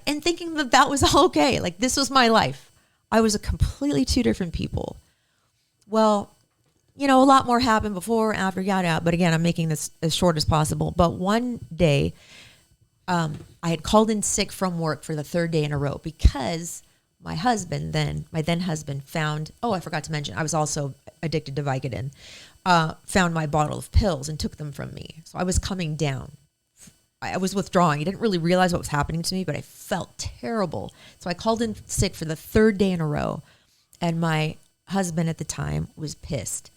and thinking that was all okay. Like, this was my life. I was a completely 2 different people. Well, a lot more happened before and after, yada. But again, I'm making this as short as possible. But one day, I had called in sick from work for the 3rd day in a row because my then husband found, I forgot to mention, I was also addicted to Vicodin, found my bottle of pills and took them from me. So I was coming down. I was withdrawing. I didn't really realize what was happening to me, but I felt terrible. So I called in sick for the 3rd day in a row. And my husband at the time was pissed.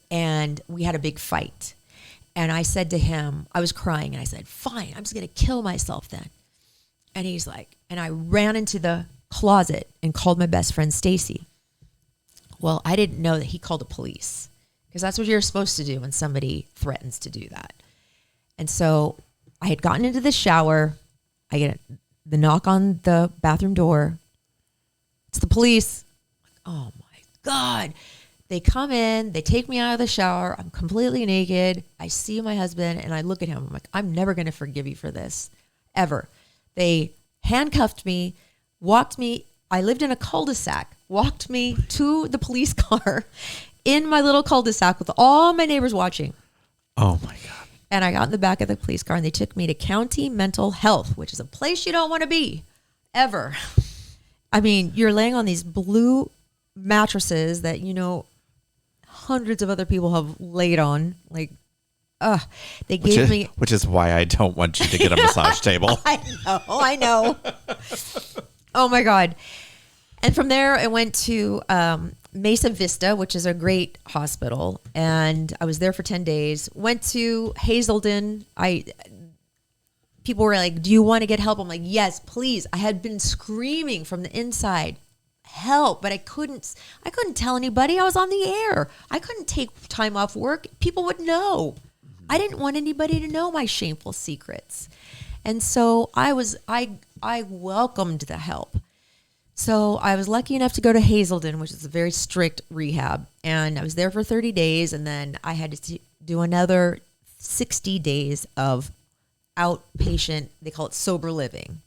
And we had a big fight. And I said to him, I was crying, and I said, fine, I'm just going to kill myself then. And he's like, and I ran into the closet and called my best friend, Stacy. Well, I didn't know that he called the police because that's what you're supposed to do when somebody threatens to do that. And so I had gotten into the shower. I get the knock on the bathroom door. It's the police. Oh my God. They come in, they take me out of the shower. I'm completely naked. I see my husband and I look at him. I'm like, I'm never going to forgive you for this, ever. They handcuffed me, walked me. I lived in a cul-de-sac, walked me to the police car in my little cul-de-sac with all my neighbors watching. Oh my God. And I got in the back of the police car and they took me to County Mental Health, which is a place you don't want to be ever. I mean, you're laying on these blue mattresses that, hundreds of other people have laid on. They gave me, which is why I don't want you to get a massage table. I know. Oh my God. And from there I went to Mesa Vista, which is a great hospital, and I was there for 10 days. Went to Hazelden. People were like, "Do you want to get help?" I'm like, "Yes, please." I had been screaming from the inside, "Help!" But I couldn't tell anybody. I was on the air. I couldn't take time off work. People would know. I didn't want anybody to know my shameful secrets. And so I welcomed the help. So I was lucky enough to go to Hazelden, which is a very strict rehab. And I was there for 30 days. And then I had to do another 60 days of outpatient, they call it sober living,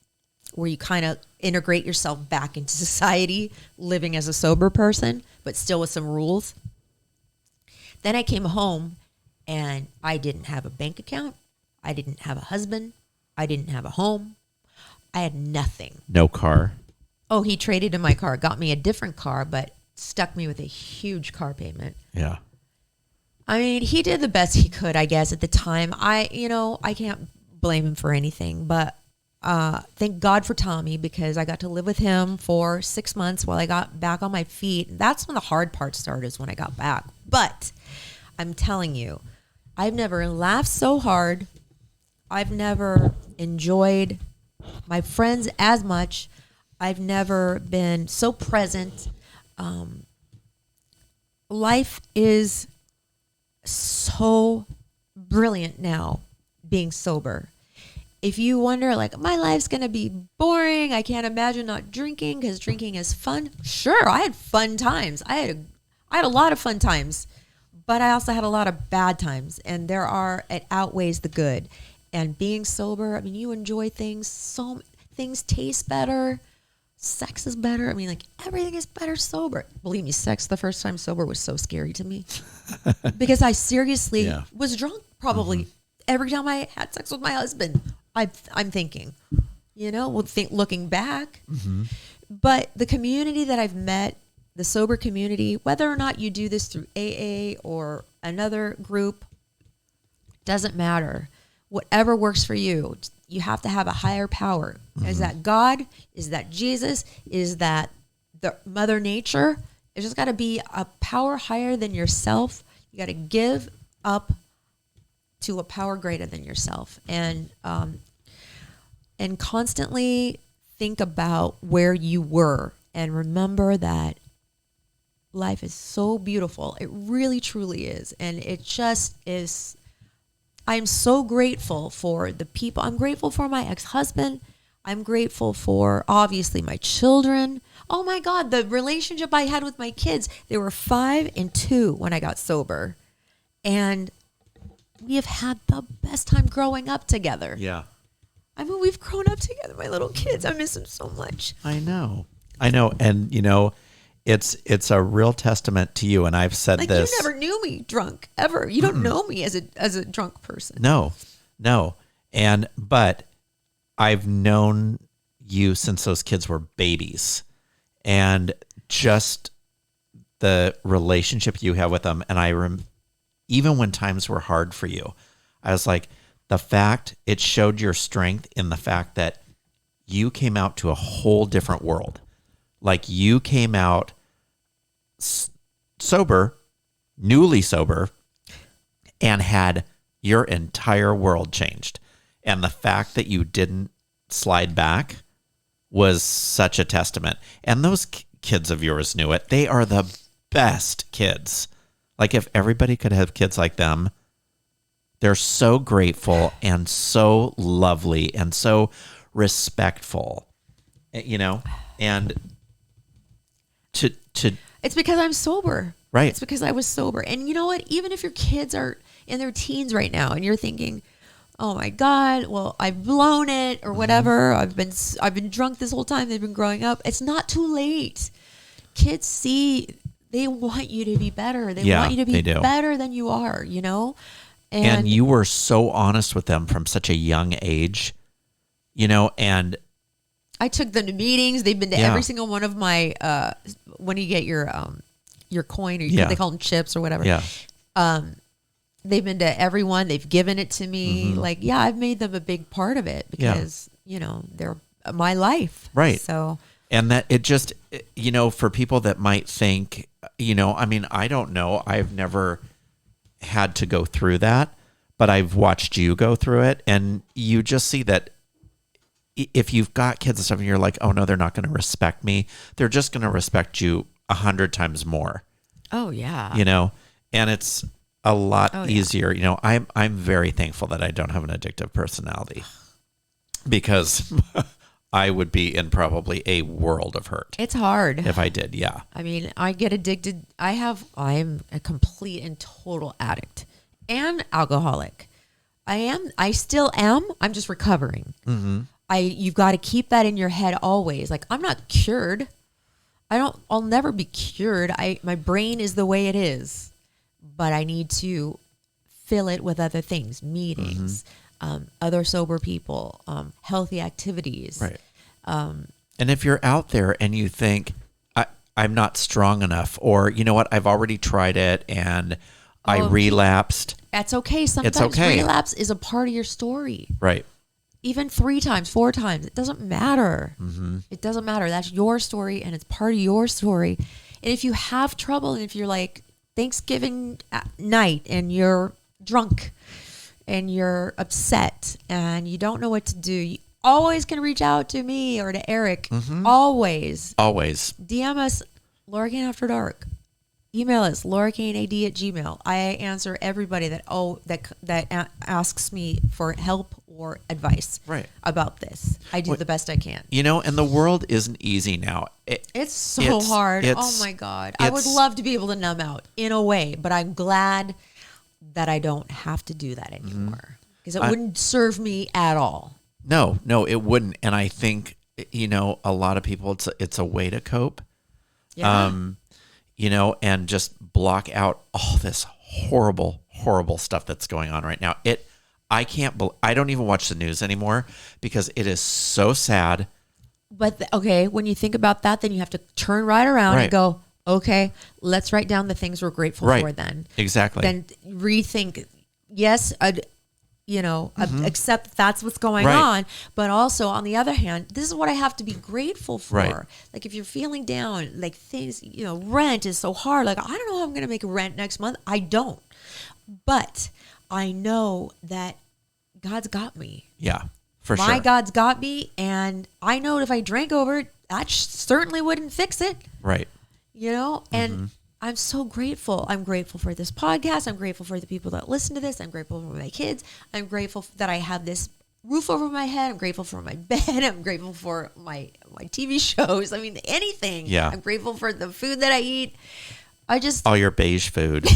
where you kind of integrate yourself back into society, living as a sober person, but still with some rules. Then I came home and I didn't have a bank account. I didn't have a husband. I didn't have a home. I had nothing. No car. Oh, he traded in my car, got me a different car, but stuck me with a huge car payment. Yeah. I mean, he did the best he could, I guess, at the time. I can't blame him for anything, but thank God for Tommy, because I got to live with him for 6 months while I got back on my feet. That's when the hard part started, is when I got back. But I'm telling you, I've never laughed so hard. I've never enjoyed my friends as much. I've never been so present. Life is so brilliant now, being sober. If you wonder, like, my life's going to be boring, I can't imagine not drinking because drinking is fun. Sure, I had fun times. I had a lot of fun times, but I also had a lot of bad times, and it outweighs the good. And being sober, I mean, you enjoy things. Things taste better. Sex is better. I mean, like, everything is better sober. Believe me, sex the first time sober was so scary to me because I seriously was drunk probably every time I had sex with my husband. I'm thinking, looking back. Mm-hmm. But the community that I've met, the sober community, whether or not you do this through AA or another group, doesn't matter. Whatever works for you, you have to have a higher power. Mm-hmm. Is that God? Is that Jesus? Is that the Mother Nature? It's just got to be a power higher than yourself. You got to give up to a power greater than yourself, and constantly think about where you were, and remember that life is so beautiful. It really, truly is, and it just is. I'm so grateful for the people. I'm grateful for my ex-husband. I'm grateful for, obviously, my children. Oh, my God, the relationship I had with my kids. They were 5 and 2 when I got sober. And we have had the best time growing up together. Yeah. I mean, we've grown up together, my little kids. I miss them so much. I know. And, it's a real testament to you. And I've said this. You never knew me drunk, ever. You don't know me as a drunk person. No. But I've known you since those kids were babies, and just the relationship you have with them. And even when times were hard for you, I was like, it showed your strength in the fact that you came out to a whole different world. Like, you came out sober, newly sober, and had your entire world changed. And the fact that you didn't slide back was such a testament. And those kids of yours knew it. They are the best kids. Like, if everybody could have kids like them, they're so grateful and so lovely and so respectful, and to it's because I'm sober. Right. It's because I was sober. And you know what? Even if your kids are in their teens right now and you're thinking, oh my God, well, I've blown it or whatever. I've been drunk this whole time. They've been growing up. It's not too late. Kids they want you to be better. They want you to be better than you are, And you were so honest with them from such a young age, and I took them to meetings. They've been to every single one of my, when you get your coin, or they call them chips or whatever. Yeah. They've been to everyone. They've given it to me. Mm-hmm. I've made them a big part of it because, they're my life. Right. So. And that it just, for people that might think, I mean, I don't know. I've never had to go through that, but I've watched you go through it, and you just see that if you've got kids and stuff and you're like, oh no, they're not going to respect me. They're just going to respect you 100 times more. Oh yeah. And it's a lot easier. I'm very thankful that I don't have an addictive personality, because I would be in probably a world of hurt. It's hard. If I did. Yeah. I mean, I get addicted. I'm a complete and total addict and alcoholic. I still am. I'm just recovering. Mm-hmm. You've got to keep that in your head always. Like, I'm not cured. I'll never be cured. My brain is the way it is, but I need to fill it with other things, meetings, other sober people, healthy activities. Right. And if you're out there and you think, I'm not strong enough, or you know what, I've already tried it and I relapsed. That's okay. Sometimes relapse is a part of your story. Right. Even 3 times, 4 times, it doesn't matter. Mm-hmm. It doesn't matter. That's your story, and it's part of your story. And if you have trouble, and if you're like Thanksgiving night and you're drunk and you're upset and you don't know what to do, you always can reach out to me or to Eric. Mm-hmm. Always. DM us, Laura Kane After Dark. Email us, laurakanead@gmail. I answer everybody that asks me for help or advice about this. I do the best I can. And the world isn't easy now. It's so hard. Oh my God. I would love to be able to numb out in a way, but I'm glad that I don't have to do that anymore, because it wouldn't serve me at all. No, it wouldn't. And I think, a lot of people, it's a way to cope. Yeah. And just block out all this horrible, horrible stuff that's going on right now. I don't even watch the news anymore because it is so sad. But when you think about that, then you have to turn right around and go, okay, let's write down the things we're grateful for then. Exactly. Then rethink, yes, accept that's what's going on. But also, on the other hand, this is what I have to be grateful for. Right. Like, if you're feeling down, like things, rent is so hard. Like, I don't know how I'm going to make rent next month. I don't. But I know that God's got me. Yeah, for sure. My God's got me. And I know if I drank over it, that certainly wouldn't fix it. Right. And I'm so grateful. I'm grateful for this podcast. I'm grateful for the people that listen to this. I'm grateful for my kids. I'm grateful that I have this roof over my head. I'm grateful for my bed. I'm grateful for my TV shows. I mean, anything. Yeah. I'm grateful for the food that I eat. All your beige food.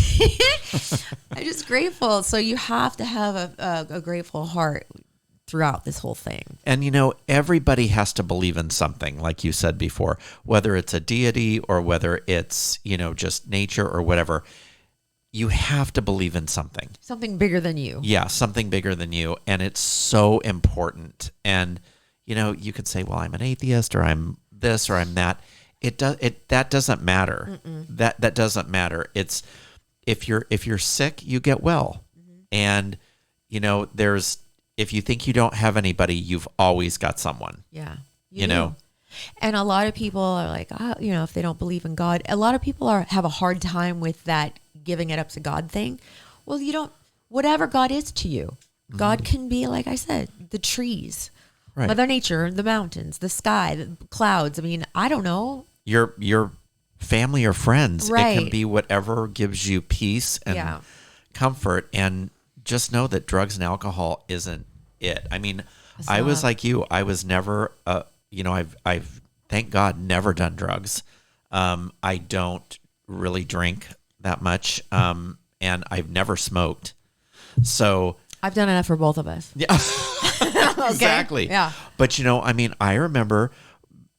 I'm just grateful. So you have to have a grateful heart throughout this whole thing. And everybody has to believe in something, like you said before, whether it's a deity or whether it's, just nature or whatever. You have to believe in something. Something bigger than you. Yeah, something bigger than you. And it's so important. And, you could say, well, I'm an atheist, or I'm this, or I'm that. That doesn't matter. That doesn't matter. It's if you're sick, you get well. Mm-hmm. And, if you think you don't have anybody, you've always got someone. Yeah. You know? And a lot of people are like, if they don't believe in God, a lot of people have a hard time with that giving it up to God thing. Well, whatever God is to you, God can be, like I said, the trees, Mother Nature, the mountains, the sky, the clouds. I mean, I don't know. Your family or friends. Right. It can be whatever gives you peace and comfort. And just know that drugs and alcohol isn't it. I mean, I was like you. I was never, I've thank God never done drugs. I don't really drink that much, and I've never smoked. So I've done enough for both of us. Yeah, exactly. Yeah. But I remember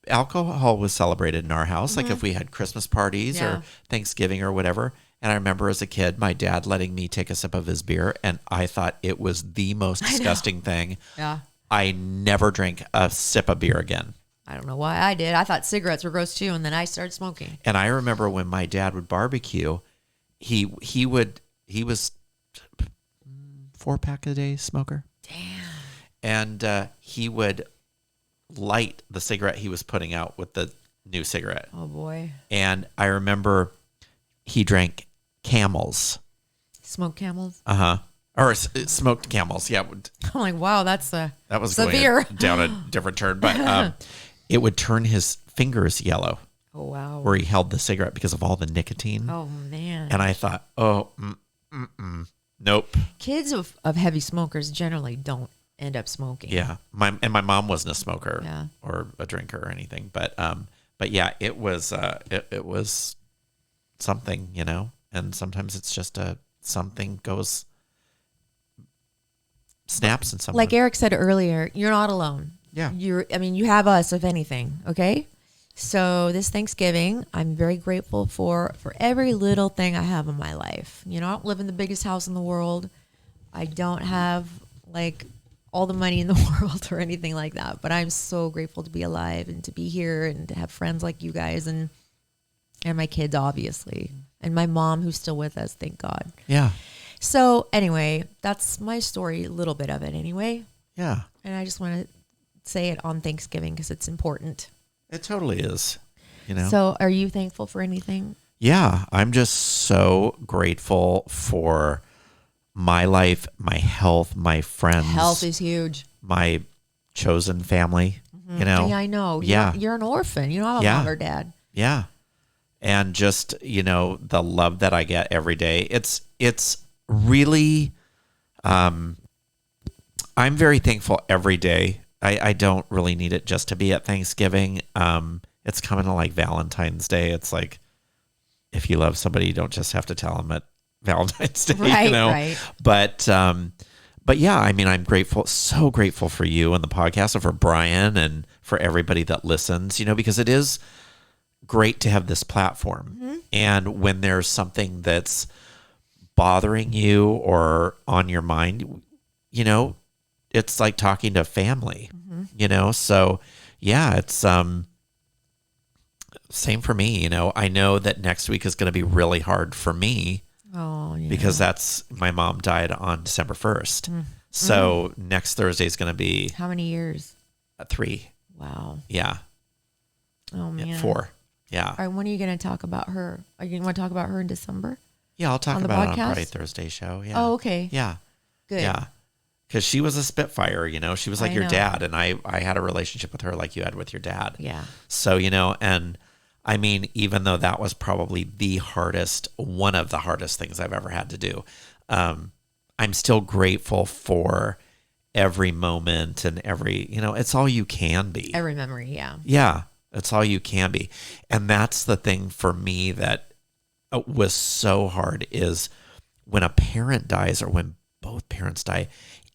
alcohol was celebrated in our house. Like if we had Christmas parties or Thanksgiving or whatever. And I remember as a kid, my dad letting me take a sip of his beer, and I thought it was the most disgusting thing. Yeah. I never drank a sip of beer again. I don't know why I did. I thought cigarettes were gross too, and then I started smoking. And I remember when my dad would barbecue, he was 4-pack a day smoker. Damn. And he would light the cigarette he was putting out with the new cigarette. Oh boy. And I remember he drank Camels. Smoked Camels. Or smoked Camels. Yeah. I'm like, wow, that's That was severe. going down a different turn, but it would turn his fingers yellow. Oh, wow. Where he held the cigarette because of all the nicotine. Oh, man. And I thought, nope. Kids of heavy smokers generally don't end up smoking. Yeah. My mom wasn't a smoker Yeah. or a drinker or anything, but yeah, it was it was something, you know. And sometimes it's just something goes snaps in someone. Like Eric said earlier, you're not alone. Yeah. You have us, if anything. Okay. So this Thanksgiving, I'm very grateful for every little thing I have in my life. You know, I don't live in the biggest house in the world. I don't have like all the money in the world or anything like that. But I'm so grateful to be alive and to be here and to have friends like you guys and my kids, obviously. And my mom, who's still with us, thank God. Yeah. So anyway, that's my story, a little bit of it anyway. Yeah. And I just want to say it on Thanksgiving because it's important. It totally is, you know. So are you thankful for anything? Yeah, I'm just so grateful for my life, my health, my friends. Health is huge. My chosen family, you know. Yeah, I know. Yeah. You're an orphan. You don't have a mom or dad. Yeah. And just, you know, the love that I get every day. It's really, I'm very thankful every day. I don't really need it just to be at Thanksgiving. It's kind of like Valentine's Day. It's like, if you love somebody, you don't just have to tell them at Valentine's Day, Right, you know? right. But yeah, I mean, I'm grateful, so grateful for you and the podcast and for Brian and for everybody that listens, you know, because it is great to have this platform. Mm-hmm. And when there's something that's bothering you or on your mind, you know, it's like talking to family, you know? So yeah, it's, same for me. You know, I know that next week is going to be really hard for me because that's, my mom died on December 1st. So next Thursday is going to be how many years? 3. Wow. Yeah. Oh man. 4. Yeah. All right. When are you going to talk about her? Are you going to talk about her in December? Yeah. I'll talk on the about it podcast? on Friday, Thursday show. Yeah. Oh, okay. Yeah. Good. Yeah. Because she was a Spitfire, you know, she was like I your know. dad. And I had a relationship with her like you had with your dad. Yeah. So, you know, and I mean, even though that was probably one of the hardest things I've ever had to do, I'm still grateful for every moment and every, you know, it's all you can be. Every memory. Yeah. Yeah. It's all you can be. And that's the thing for me that was so hard is when a parent dies or when both parents die,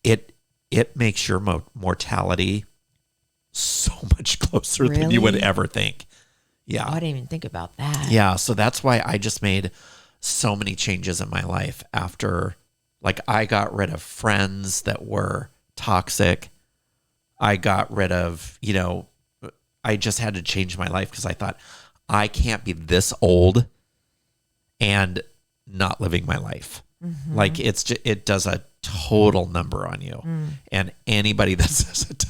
it makes your mortality so much closer than you would Really? ever think. Yeah. Oh, I didn't even think about that. Yeah. So that's why I just made so many changes in my life after, like, I got rid of friends that were toxic. I got rid of, you know, I just had to change my life because I thought I can't be this old and not living my life. Like it does a total number on you. And anybody that says it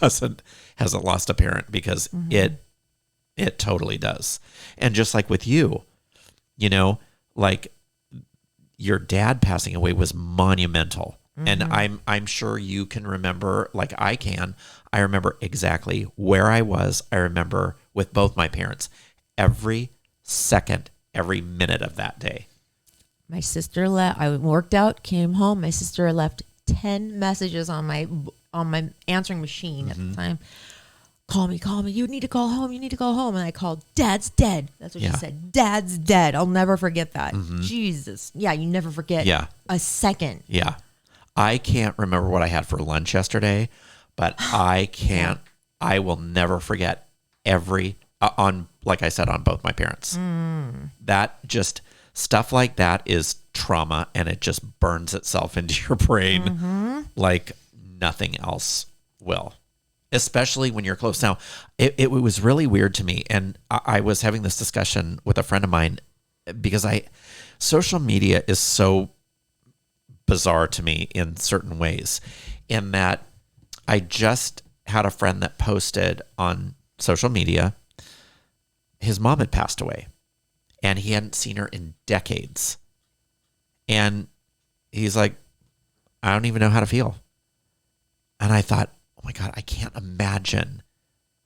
hasn't lost a parent because it totally does. And just like with you, you know, like your dad passing away was monumental. And I'm sure you can remember, like I can. I remember exactly where I was. I remember with both my parents, every second, every minute of that day. My sister left. I worked out, came home. My sister left 10 messages on my answering machine at the time. Call me. You need to call home. And I called, Dad's dead. That's what she said. Dad's dead. I'll never forget that. Jesus. Yeah, you never forget a second. Yeah. I can't remember what I had for lunch yesterday, but I will never forget like I said, on both my parents. That just, stuff like that is trauma and it just burns itself into your brain like nothing else will, especially when you're close. Now, it was really weird to me. And I was having this discussion with a friend of mine because social media is so bizarre to me in certain ways, in that I just had a friend that posted on social media his mom had passed away. and he hadn't seen her in decades. And he's like, I don't even know how to feel. And I thought, oh my God, I can't imagine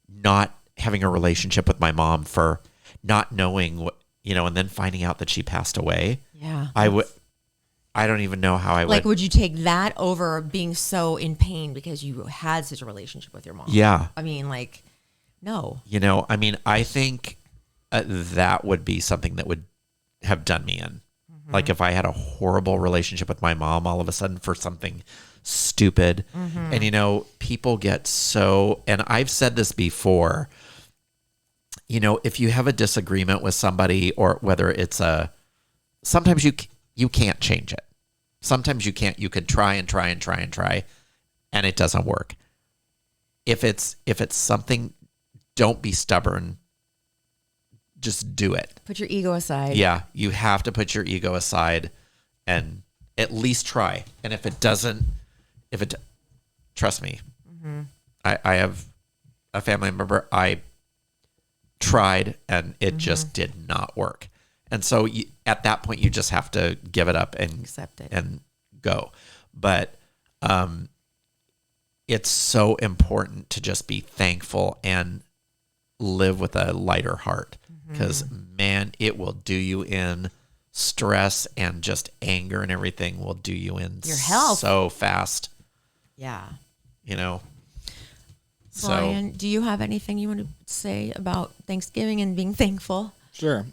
not having a relationship with my mom for not knowing what, and then finding out that she passed away. Yeah. I don't even know how I would. Like, would you take that over being so in pain because you had such a relationship with your mom? Yeah. I mean, like, no. I think that would be something that would have done me in. Mm-hmm. Like if I had a horrible relationship with my mom all of a sudden for something stupid. Mm-hmm. And, people get so, and I've said this before, if you have a disagreement with somebody or whether it's sometimes you can't change it. Sometimes you can't. You could try and try and try and try, and it doesn't work. If it's something, don't be stubborn. Just do it. Put your ego aside. Yeah, you have to put your ego aside and at least try. And if it doesn't, trust me, mm-hmm. I have a family member. I tried and it mm-hmm. just did not work. And so at that point, you just have to give it up and accept it and go. But it's so important to just be thankful and live with a lighter heart because, mm-hmm. man, it will do you in. Stress and just anger and everything will do you in your health so fast. Yeah. So, Brian, do you have anything you want to say about Thanksgiving and being thankful? Sure.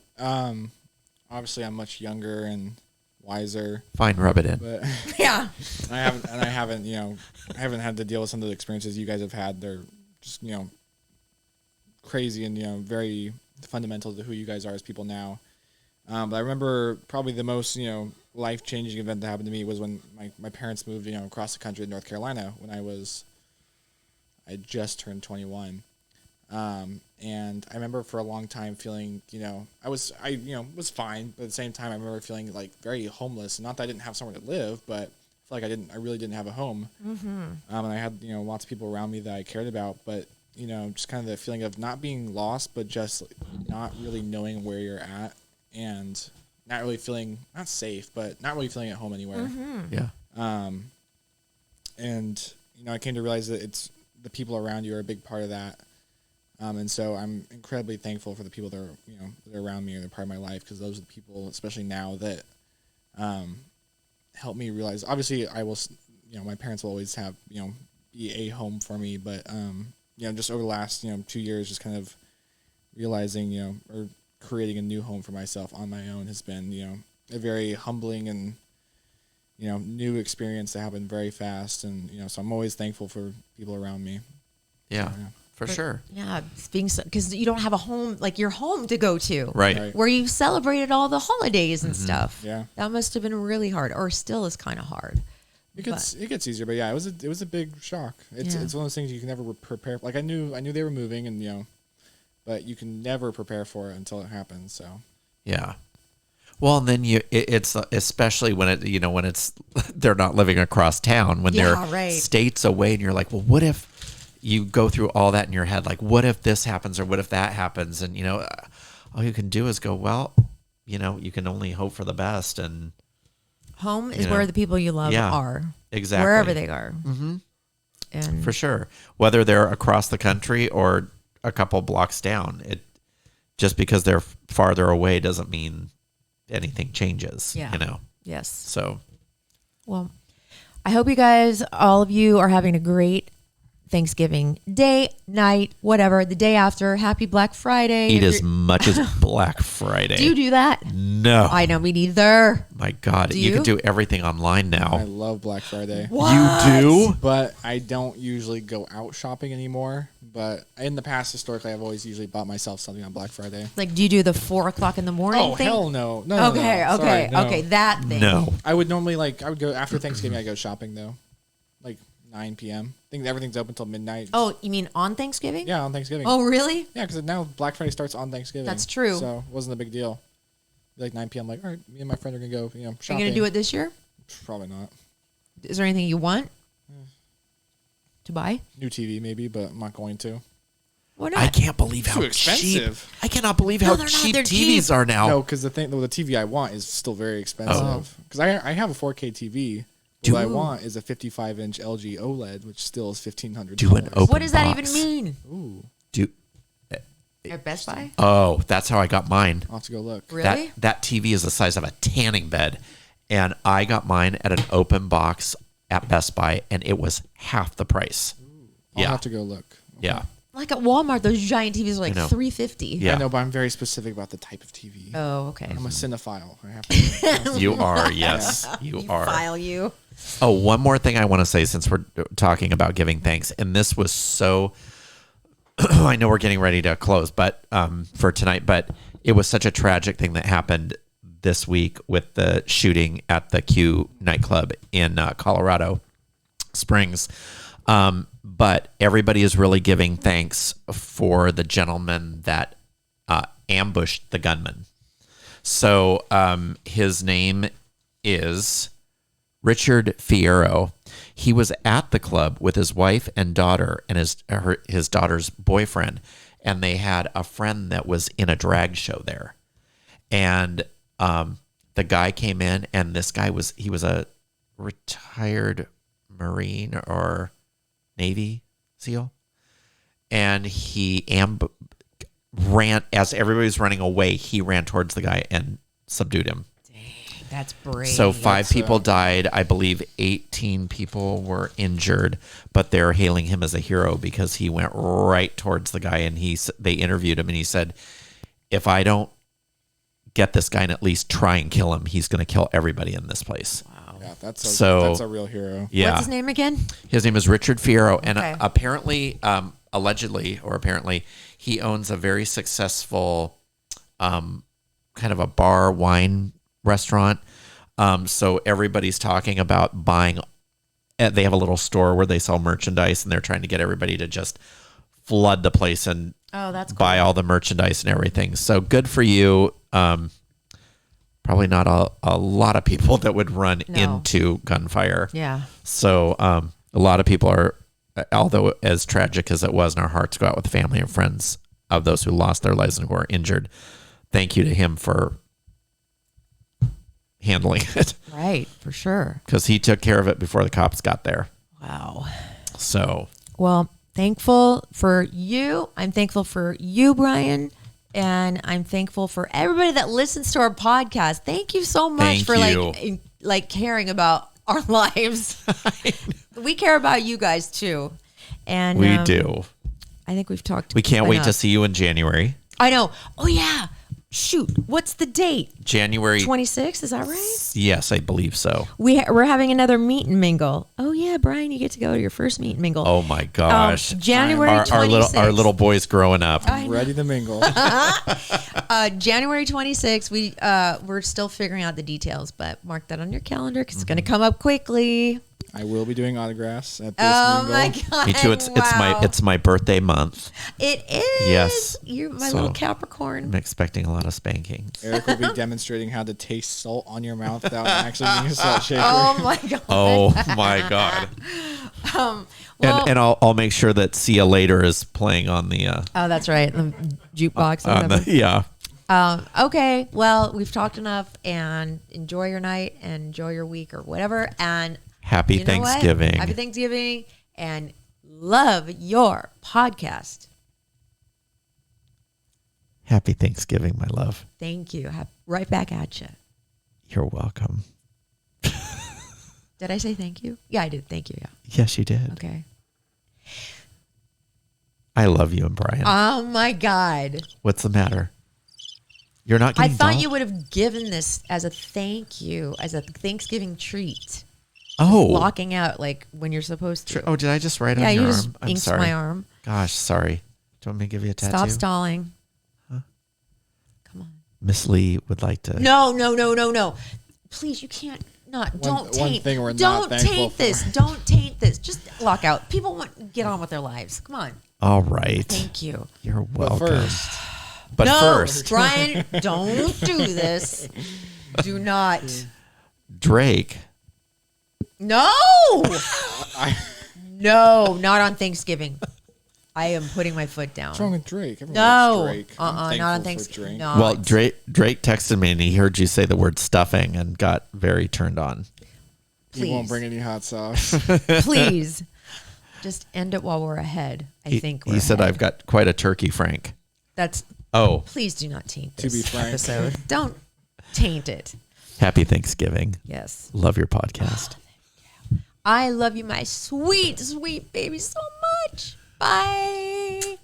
Obviously, I'm much younger and wiser. Fine, rub it in. But yeah. I haven't had to deal with some of the experiences you guys have had. They're just, crazy and, very fundamental to who you guys are as people now. But I remember probably the most, life-changing event that happened to me was when my parents moved, across the country to North Carolina when I just turned 21. And I remember for a long time feeling, I was fine, but at the same time, I remember feeling like very homeless. Not that I didn't have somewhere to live, but I feel like I really didn't have a home. Mm-hmm. And I had, lots of people around me that I cared about, but, just kind of the feeling of not being lost, but just not really knowing where you're at and not really feeling, not safe, but not really feeling at home anywhere. Mm-hmm. Yeah. And, I came to realize that it's the people around you are a big part of that. And so I'm incredibly thankful for the people that are, that are around me and they're part of my life because those are the people, especially now, that help me realize. Obviously, I will, my parents will always have, be a home for me. But, just over the last, 2 years, just kind of realizing, or creating a new home for myself on my own has been, a very humbling and, new experience that happened very fast. And, so I'm always thankful for people around me. Yeah. For sure. Yeah, because you don't have a home, like your home to go to. Right. Where you celebrated all the holidays and mm-hmm. stuff. Yeah. That must have been really hard, or still is kind of hard. It gets easier, but yeah, it was a big shock. It's one of those things you can never prepare. Like I knew they were moving, and but you can never prepare for it until it happens. So. Yeah. Well, and then it's especially when when it's they're not living across town, when they're states away, and you're like, well, what if you go through all that in your head? Like, what if this happens or what if that happens? And, all you can do is go, well, you can only hope for the best. And home is where the people you love are. Exactly. Wherever they are. Mm-hmm. And for sure. Whether they're across the country or a couple blocks down, just because they're farther away doesn't mean anything changes, Yes. So. Well, I hope you guys, all of you, are having a great Thanksgiving day, night, whatever, the day after. Happy Black Friday. Eat as much as Black Friday. Do you do that? No. I know, me neither. My God. You can do everything online now. I love Black Friday. What? You do? But I don't usually go out shopping anymore. But in the past, historically, I've always usually bought myself something on Black Friday. Like, do you do the 4:00 in the morning thing? Oh, hell no. No. Okay, no. Sorry, no. Okay, that thing. No. I would normally, I would go after Thanksgiving, I go shopping, though. 9 p.m. I think everything's open until midnight. Oh, you mean on Thanksgiving? Yeah, on Thanksgiving. Oh, really? Yeah, because now Black Friday starts on Thanksgiving. That's true. So it wasn't a big deal. 9 p.m. All right, me and my friend are going to go, shopping. Are you going to do it this year? Probably not. Is there anything you want to buy? New TV, maybe, but I'm not going to. Why not? I can't believe how Too expensive. cheap. I cannot believe No, how they're not. cheap They're TVs cheap. are now. No, because the TV I want is still very expensive. Because I have a 4K TV. What I want is a 55-inch LG OLED, which still is $1,500. Do an open What does that box. even mean? Ooh, At Best Buy? Oh, that's how I got mine. I'll have to go look. Really? That TV is the size of a tanning bed, and I got mine at an open box at Best Buy, and it was half the price. I'll Yeah, have to go look. yeah. Like at Walmart, those giant TVs are like I know. $350. Yeah. I know, but I'm very specific about the type of TV. Oh, okay. I'm a cinephile. I have to. You are, yes, you are. File you. Oh, one more thing I want to say since we're talking about giving thanks, and this was so. I know we're getting ready to close, but for tonight, but it was such a tragic thing that happened this week with the shooting at the Q nightclub in Colorado Springs. But everybody is really giving thanks for the gentleman that ambushed the gunman. So his name is Richard Fierro. He was at the club with his wife and daughter and his daughter's boyfriend, and they had a friend that was in a drag show there. And the guy came in, and this guy was a retired Marine or Navy SEAL, and he ran as everybody was running away. He ran towards the guy and subdued him. That's brave. So 5 people died. I believe 18 people were injured, but they're hailing him as a hero because he went right towards the guy, and they interviewed him, and he said, "If I don't get this guy and at least try and kill him, he's going to kill everybody in this place." Wow. Yeah, that's a real hero. Yeah. What's his name again? His name is Richard Fierro, and Okay. apparently, apparently, he owns a very successful kind of a bar wine restaurant. So everybody's talking about buying. They have a little store where they sell merchandise, and they're trying to get everybody to just flood the place and That's cool. buy all the merchandise and everything. So good for you. Probably not a lot of people that would run into gunfire. Yeah. So a lot of people are, although as tragic as it was, and our hearts go out with the family and friends of those who lost their lives and who are injured. Thank you to him for handling it. Right, for sure. Because he took care of it before the cops got there. Wow. So, Well, thankful for you. I'm thankful for you, Brian. And I'm thankful for everybody that listens to our podcast. Thank you so much Thank for you. like caring about our lives. We care about you guys too. And we do. I think we've talked. We can't wait to enough. see you in January. I know. Oh yeah. Shoot. What's the date? January 26th. Is that right? Yes, I believe so. We're having another meet and mingle. Oh yeah, Brian, you get to go to your first meet and mingle. Oh my gosh. January 26th. Our little boy's growing up. I know. Ready to mingle. January 26th. We're still figuring out the details, but mark that on your calendar because it's going to come up quickly. I will be doing autographs at this Oh mingle. my god! Me too. It's my birthday month. It is. Yes. You're my So- little Capricorn. I'm expecting a lot of spankings. Eric will be demonstrating how to taste salt on your mouth without actually being a salt shaker. Oh my god! Oh my god. Well, and I'll make sure that See Ya Later is playing on the oh, that's right. The jukebox. Or on whatever. yeah. Okay. Well, we've talked enough, and enjoy your night and enjoy your week or whatever. And Happy you know what? Thanksgiving. Happy Thanksgiving, and love your podcast. Happy Thanksgiving, my love. Thank you. Right back at you. You're welcome. Did I say thank you? Yeah, I did. Thank you. Yeah. Yes, you did. Okay. I love you and Brian. Oh my God. What's the matter? You're not I getting thought you would have given this as a thank you, as a Thanksgiving treat. Locking out like when you're supposed to. Oh, did I just write Yeah, on your you arm? just I'm inked sorry. my arm. Gosh, sorry. Do you want me to give you a tattoo? Stop stalling. Come on. Miss Lee would like to. No. Please, you can't. Don't taint. one thing we're not don't thankful taint for. this. Don't taint this. Just lock out. People want to get on with their lives. Come on. All right. Thank you. You're But welcome. first, But no, first, Brian, don't do this. Do not. Drake. No. No, not on Thanksgiving. I am putting my foot down. What's wrong with Drake? Everyone No. loves Drake. I'm Not on thankful for Thanksgiving. Drake. No. Well, Drake texted me and he heard you say the word stuffing and got very turned on. He won't Please. bring any hot sauce. Please. Just end it while we're ahead. I think he said, I've got quite a turkey, Frank. That's. Oh, Please do not taint To this be frank. episode. Don't taint it. happy Thanksgiving. Yes. Love your podcast. I love you, my sweet, sweet baby, so much. Bye.